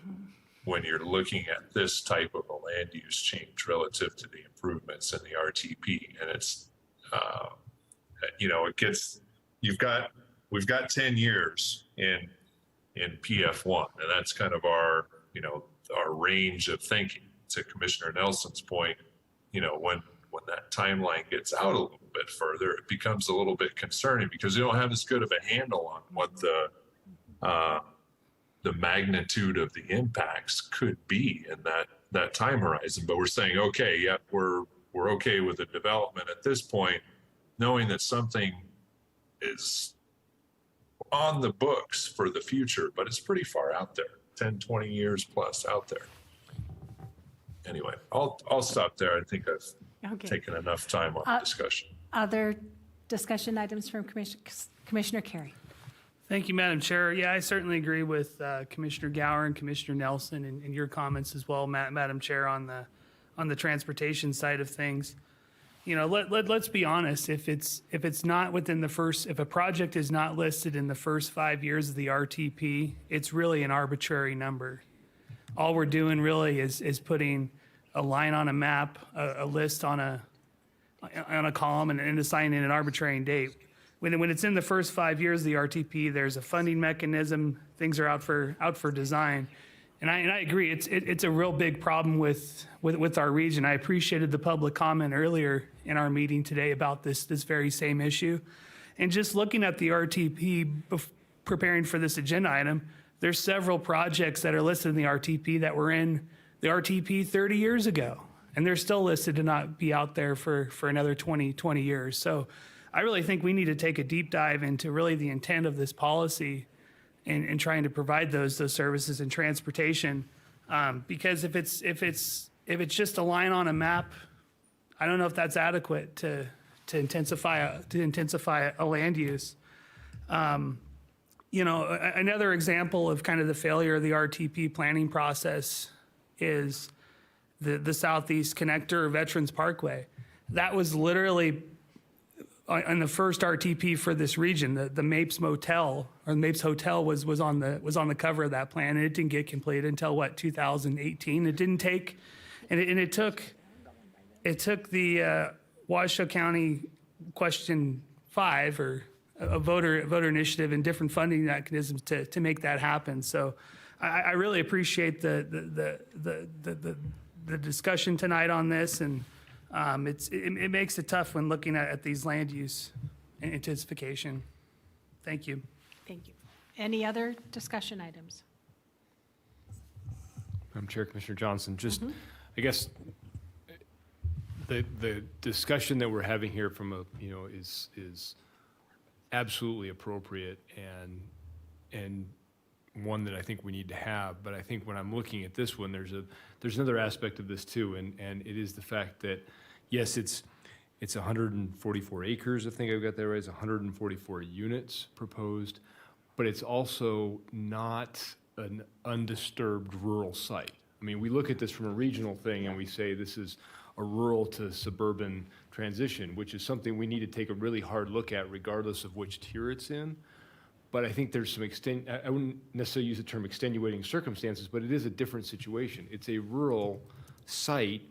Speaker 9: when you're looking at this type of a land use change relative to the improvements in the RTP. And it's, we've got 10 years in PF1, and that's kind of our range of thinking. To Commissioner Nelson's point, when that timeline gets out a little bit further, it becomes a little bit concerning because you don't have as good of a handle on what the magnitude of the impacts could be in that time horizon. But we're saying, okay, yeah, we're okay with the development at this point, knowing that something is on the books for the future, but it's pretty far out there, 10, 20 years plus out there. Anyway, I'll stop there. I think I've taken enough time on the discussion.
Speaker 2: Other discussion items from Commissioner Carey?
Speaker 15: Thank you, Madam Chair. Yeah, I certainly agree with Commissioner Gower and Commissioner Nelson and your comments as well, Madam Chair, on the transportation side of things. Let's be honest. If it's not within if a project is not listed in the first 5 years of the RTP, it's really an arbitrary number. All we're doing really is putting a line on a map, a list on a column, and assigning an arbitrary date. When it's in the first 5 years of the RTP, there's a funding mechanism. Things are out for design. And I agree, it's a real big problem with our region. I appreciated the public comment earlier in our meeting today about this very same issue. And just looking at the RTP, preparing for this agenda item, there's several projects that are listed in the RTP that were in the RTP 30 years ago. And they're still listed to not be out there for another 20 years. So I really think we need to take a deep dive into really the intent of this policy and trying to provide those services and transportation, because if it's just a line on a map, I don't know if that's adequate to intensify a land use. Another example of kind of the failure of the RTP planning process is the Southeast Connector Veterans Parkway. That was literally on the first RTP for this region. The Mapes Motel or Mapes Hotel was on the cover of that plan, and it didn't get completed until 2018. It didn't take, and it took the Washoe County Question 5 or a voter initiative and different funding mechanisms to make that happen. So I really appreciate the discussion tonight on this, and it makes it tough when looking at these land use and intensification. Thank you.
Speaker 2: Thank you. Any other discussion items?
Speaker 10: Madam Chair, Commissioner Johnson, I guess the discussion that we're having here is absolutely appropriate and one that I think we need to have. But I think when I'm looking at this one, there's another aspect of this too, and it is the fact that yes, it's 144 acres. I think I've got that right. It's 144 units proposed, but it's also not an undisturbed rural site. I mean, we look at this from a regional thing and we say this is a rural to suburban transition, which is something we need to take a really hard look at regardless of which tier it's in. But I think there's some I wouldn't necessarily use the term extenuating circumstances, but it is a different situation. It's a rural site,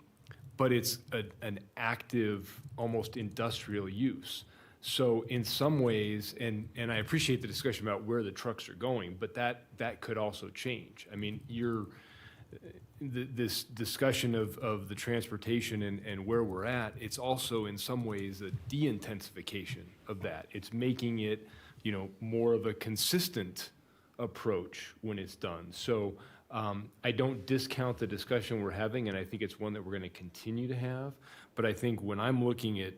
Speaker 10: but it's an active, almost industrial use. So in some ways, and I appreciate the discussion about where the trucks are going, but that could also change. I mean, this discussion of the transportation and where we're at, it's also in some ways a de-intensification of that. It's making it, more of a consistent approach when it's done. So I don't discount the discussion we're having, and I think it's one that we're going to continue to have. But I think when I'm looking at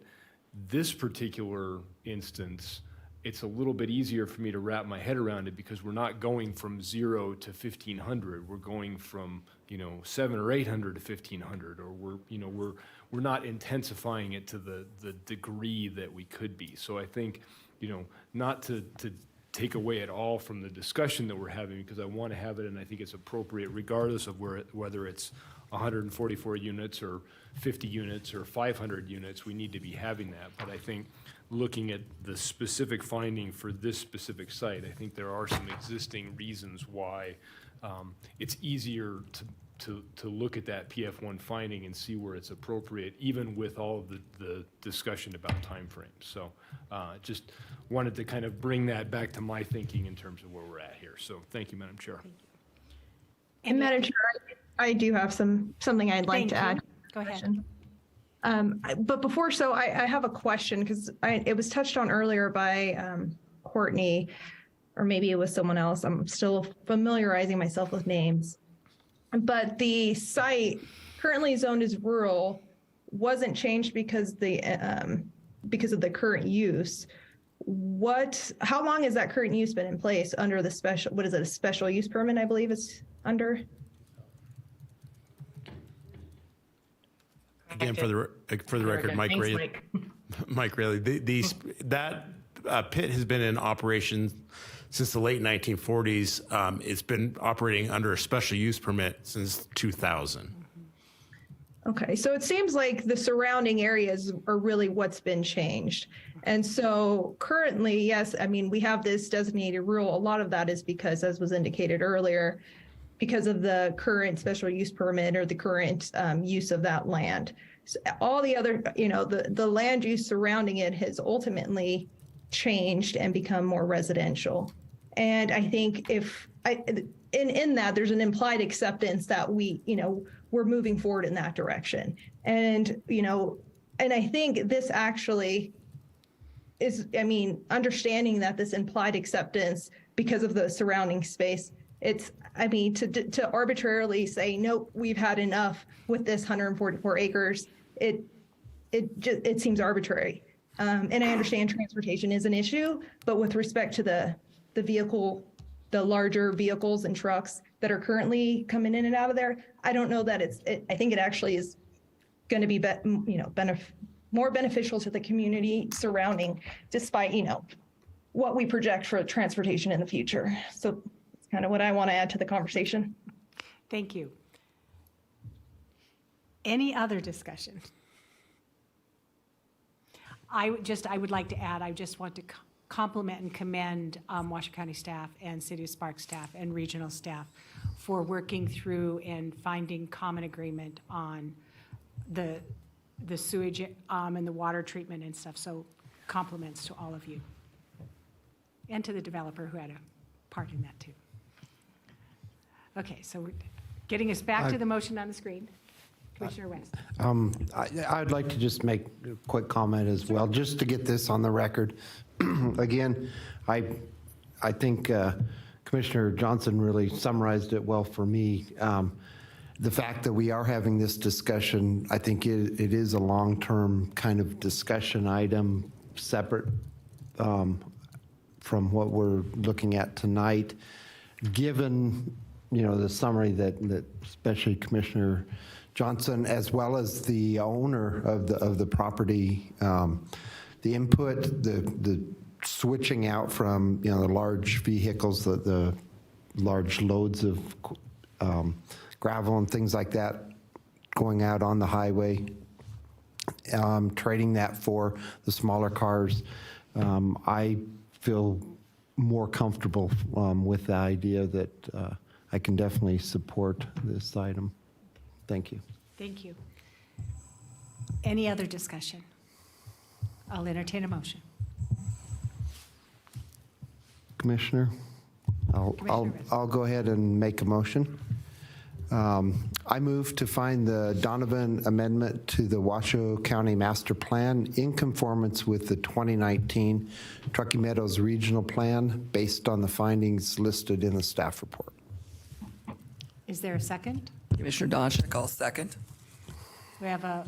Speaker 10: this particular instance, it's a little bit easier for me to wrap my head around it because we're not going from 0 to 1,500. We're going from 700 or 800 to 1,500, or we're not intensifying it to the degree that we could be. So I think not to take away at all from the discussion that we're having, because I want to have it, and I think it's appropriate regardless of whether it's 144 units or 50 units or 500 units. We need to be having that. But I think looking at the specific finding for this specific site, I think there are some existing reasons why it's easier to look at that PF1 finding and see where it's appropriate, even with all of the discussion about timeframes. So just wanted to kind of bring that back to my thinking in terms of where we're at here. So thank you, Madam Chair.
Speaker 5: And Madam Chair, I do have something I'd like to add.
Speaker 2: Go ahead.
Speaker 5: But before, so I have a question, because it was touched on earlier by Courtney, or maybe it was someone else. I'm still familiarizing myself with names. But the site currently zoned as rural wasn't changed because of the current use. How long has that current use been in place under the a special use permit, I believe it's under?
Speaker 13: Again, for the record, Mike
Speaker 16: Thanks,
Speaker 13: Rayleigh. Mike Rayleigh, that pit has been in operation since the late 1940s. It's been operating under a special use permit since 2000.
Speaker 5: Okay, so it seems like the surrounding areas are really what's been changed. And so currently, yes, I mean, we have this designated rural. A lot of that is because, as was indicated earlier, because of the current special use permit or the current use of that land. So all the other, the land use surrounding it has ultimately changed and become more residential. And I think in that, there's an implied acceptance that we're moving forward in that direction. And, and I think this actually is, understanding that this implied acceptance because of the surrounding space, to arbitrarily say, nope, we've had enough with this 144 acres, it seems arbitrary. And I understand transportation is an issue, but with respect to the larger vehicles and trucks that are currently coming in and out of there, I don't know that I think it actually is going to be, more beneficial to the community surrounding, despite, what we project for transportation in the future. So it's kind of what I want to add to the conversation.
Speaker 2: Thank you. Any other discussion? I would like to add, I just want to compliment and commend Washoe County staff and City of Sparks staff and regional staff for working through and finding common agreement on the sewage and the water treatment and stuff. So compliments to all of you. And to the developer who had a part in that too. Okay, so we're getting us back to the motion on the screen. Commissioner West.
Speaker 8: I'd like to just make a quick comment as well, just to get this on the record. Again, I think Commissioner Johnson really summarized it well for me. The fact that we are having this discussion, I think it is a long-term kind of discussion item, separate from what we're looking at tonight. Given, the summary that especially Commissioner Johnson, as well as the owner of the property, the input, the switching out from the large vehicles, the large loads of gravel and things like that going out on the highway, trading that for the smaller cars. I feel more comfortable with the idea that I can definitely support this item. Thank you.
Speaker 2: Thank you. Any other discussion? I'll entertain a motion.
Speaker 8: Commissioner, I'll go ahead and make a motion. I move to find the Donovan Amendment to the Washoe County Master Plan in conformance with the 2019 Truckee Meadows Regional Plan based on the findings listed in the staff report.
Speaker 2: Is there a second?
Speaker 7: Commissioner Donchik, I'll second.
Speaker 2: We have a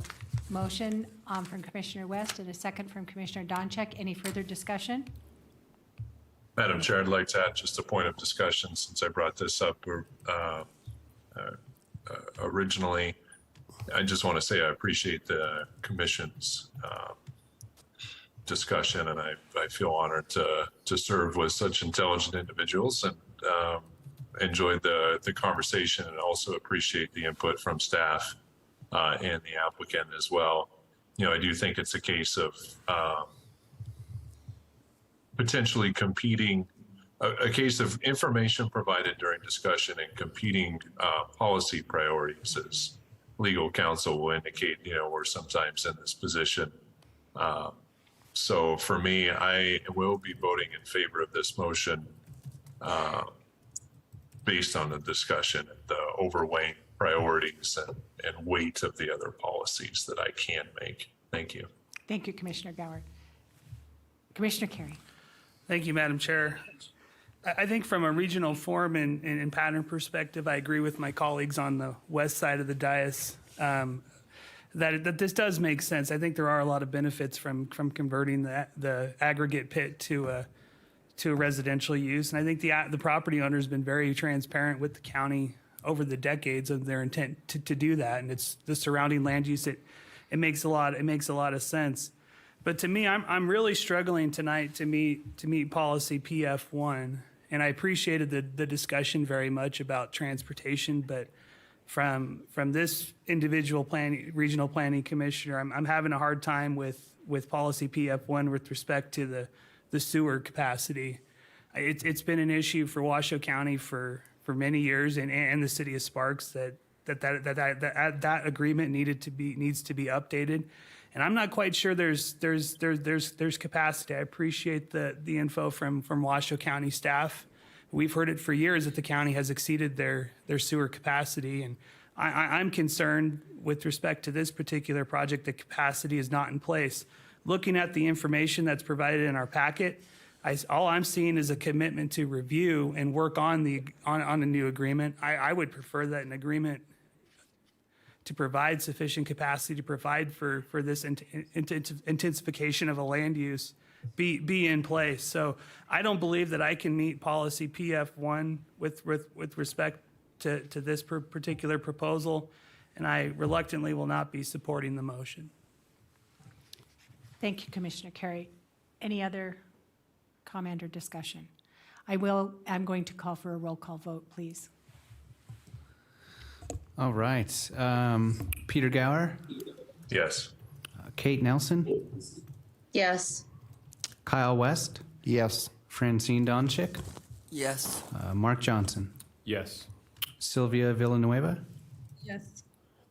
Speaker 2: motion from Commissioner West and a second from Commissioner Donchek. Any further discussion?
Speaker 9: Madam Chair, I'd like to add just a point of discussion since I brought this up originally. I just want to say I appreciate the commission's discussion, and I feel honored to serve with such intelligent individuals, and enjoyed the conversation, and also appreciate the input from staff and the applicant as well. I do think it's a case of potentially competing, a case of information provided during discussion and competing policy priorities, as legal counsel will indicate. We're sometimes in this position. So for me, I will be voting in favor of this motion based on the discussion and the overweighing priorities and weight of the other policies that I can make. Thank you.
Speaker 2: Thank you, Commissioner Gower. Commissioner Carey.
Speaker 15: Thank you, Madam Chair. I think from a regional form and pattern perspective, I agree with my colleagues on the west side of the dais that this does make sense. I think there are a lot of benefits from converting the aggregate pit to a residential use. And I think the property owner has been very transparent with the county over the decades of their intent to do that. And it's the surrounding land use. It makes a lot of sense. But to me, I'm really struggling tonight to meet policy PF1, and I appreciated the discussion very much about transportation. But from this individual regional planning commissioner, I'm having a hard time with policy PF1 with respect to the sewer capacity. It's been an issue for Washoe County for many years, and the city of Sparks that agreement needs to be updated. And I'm not quite sure there's capacity. I appreciate the info from Washoe County staff. We've heard it for years that the county has exceeded their sewer capacity. And I'm concerned with respect to this particular project, the capacity is not in place. Looking at the information that's provided in our packet, all I'm seeing is a commitment to review and work on a new agreement. I would prefer that an agreement to provide sufficient capacity to provide for this intensification of a land use be in place. So I don't believe that I can meet policy PF1 with respect to this particular proposal, and I reluctantly will not be supporting the motion.
Speaker 2: Thank you, Commissioner Carey. Any other comment or discussion? I'm going to call for a roll call vote, please.
Speaker 3: All right. Peter Gower,
Speaker 9: Yes.
Speaker 3: Kate Nelson,
Speaker 18: Yes.
Speaker 3: Kyle West,
Speaker 8: Yes.
Speaker 3: Francine Donchik,
Speaker 7: Yes.
Speaker 3: Mark Johnson,
Speaker 10: Yes.
Speaker 3: Sylvia Villanueva,
Speaker 5: Yes.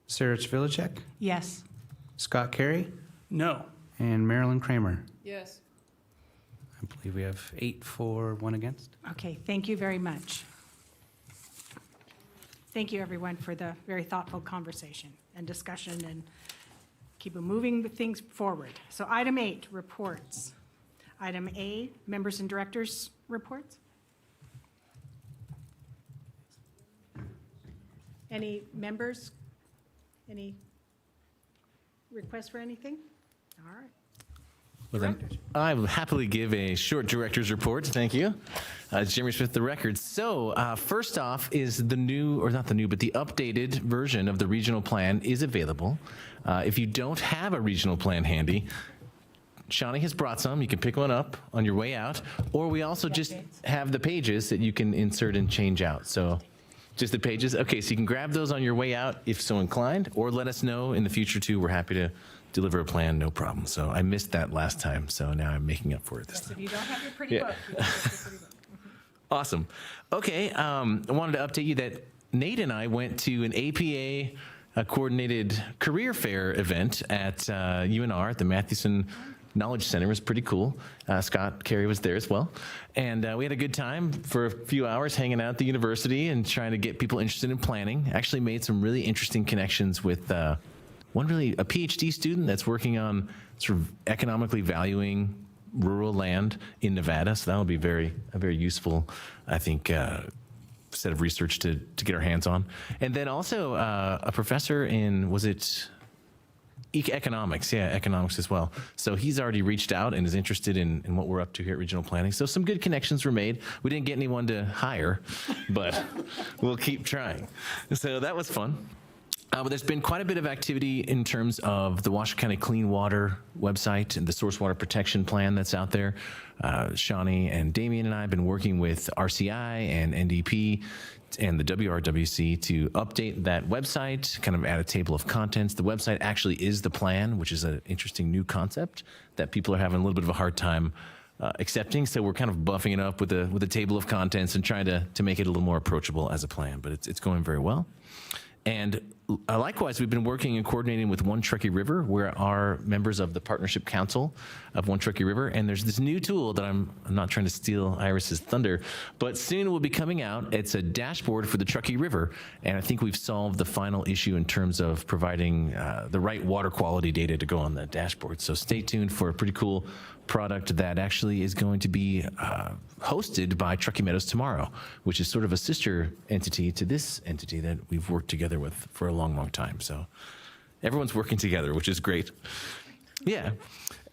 Speaker 3: Sarah Vilicek,
Speaker 2: Yes.
Speaker 3: Scott Carey,
Speaker 15: No.
Speaker 3: and Marilyn Kramer.
Speaker 6: Yes.
Speaker 3: I believe we have 8 for, 1 against.
Speaker 2: Okay, thank you very much. Thank you, everyone, for the very thoughtful conversation and discussion, and keep moving things forward. So item 8, reports. Item A, members and directors' reports. Any members? Any requests for anything? All right.
Speaker 1: Well, then, I will happily give a short director's report. Thank you. Jeremy Smith, the record. So first off is the new, or not the new, but the updated version of the regional plan is available. If you don't have a regional plan handy, Shawnee has brought some. You can pick one up on your way out, or we also just have the pages that you can insert and change out. So just the pages. Okay, so you can grab those on your way out if so inclined, or let us know in the future too. We're happy to deliver a plan, no problem. So I missed that last time, so now I'm making up for it this time.
Speaker 2: If you don't have your pretty book, you can get your pretty book.
Speaker 1: Awesome. Okay, I wanted to update you that Nate and I went to an APA a coordinated career fair event at UNR at the Mathewson Knowledge Center. It was pretty cool. Scott Carey was there as well. And we had a good time for a few hours hanging out at the university and trying to get people interested in planning. Actually made some really interesting connections with a PhD student that's working on sort of economically valuing rural land in Nevada. So that'll be a very useful, I think, set of research to get our hands on. And then also a professor in, was it economics? Yeah, economics as well. So he's already reached out and is interested in what we're up to here at Regional Planning. So some good connections were made. We didn't get anyone to hire, but we'll keep trying. So that was fun. But there's been quite a bit of activity in terms of the Washoe County Clean Water website and the Source Water Protection Plan that's out there. Shawnee and Damien and I have been working with RCI and NDP and the WRWC to update that website, kind of add a table of contents. The website actually is the plan, which is an interesting new concept that people are having a little bit of a hard time accepting. So we're kind of buffing it up with a table of contents and trying to make it a little more approachable as a plan, but it's going very well. And likewise, we've been working and coordinating with One Truckee River. We're our members of the Partnership Council of One Truckee River. And there's this new tool that I'm not trying to steal Iris's thunder, but soon will be coming out. It's a dashboard for the Truckee River. And I think we've solved the final issue in terms of providing the right water quality data to go on the dashboard. So stay tuned for a pretty cool product that actually is going to be hosted by Truckee Meadows Tomorrow, which is sort of a sister entity to this entity that we've worked together with for a long, long time. So everyone's working together, which is great. Yeah.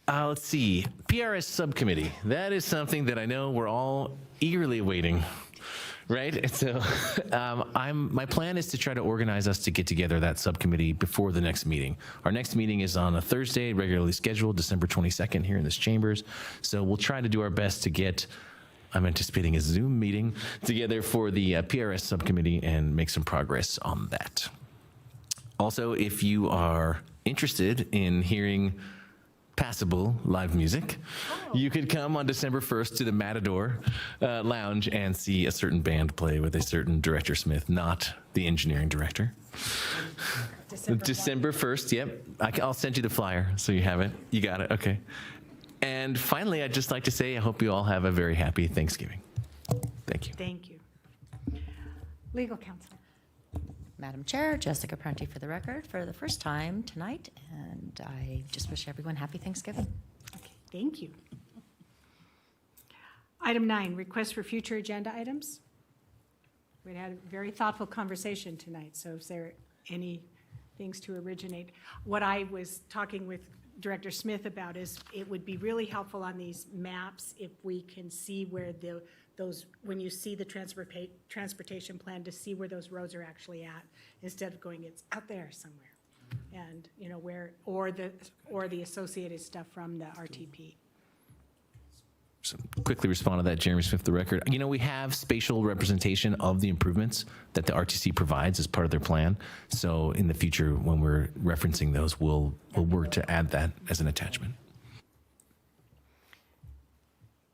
Speaker 1: Let's see. PRS subcommittee. That is something that I know we're all eagerly awaiting. Right? And so my plan is to try to organize us to get together that subcommittee before the next meeting. Our next meeting is on a Thursday, regularly scheduled, December 22nd here in this chambers. So we'll try to do our best to get, I'm anticipating a Zoom meeting together for the PRS subcommittee and make some progress on that. Also, if you are interested in hearing passable live music, you could come on December 1st to the Matador Lounge and see a certain band play with a certain Director Smith, not the engineering director. December 1st, yep. I'll send you the flyer so you have it. You got it, okay. And finally, I'd just like to say I hope you all have a very happy Thanksgiving. Thank you.
Speaker 2: Thank you. Legal counsel.
Speaker 19: Madam Chair, Jessica Prunty for the record for the first time tonight, and I just wish everyone happy Thanksgiving.
Speaker 2: Okay, thank you. Item 9, request for future agenda items. We had a very thoughtful conversation tonight, so is there any things to originate? What I was talking with Director Smith about is it would be really helpful on these maps if we can see where those, when you see the transportation plan, to see where those roads are actually at, instead of going, it's out there somewhere. And, you know, where, or the associated stuff from the RTP.
Speaker 1: So quickly respond to that, Jeremy Smith, the record. You know, we have spatial representation of the improvements that the RTC provides as part of their plan. So in the future, when we're referencing those, we'll work to add that as an attachment.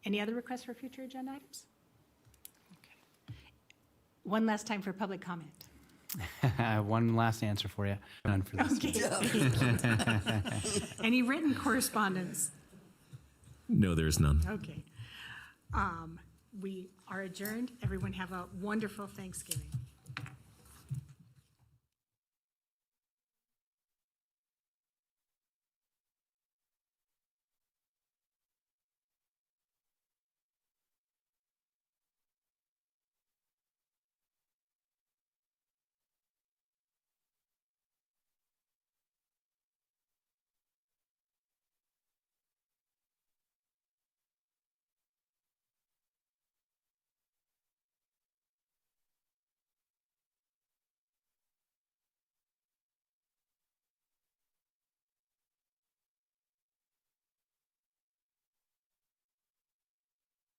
Speaker 2: Any other requests for future agenda items? Okay. One last time for public comment.
Speaker 3: One last answer for you. None for this.
Speaker 2: Okay. Thank you. Any written correspondence?
Speaker 1: No, there's none.
Speaker 2: Okay. We are adjourned. Everyone have a wonderful Thanksgiving.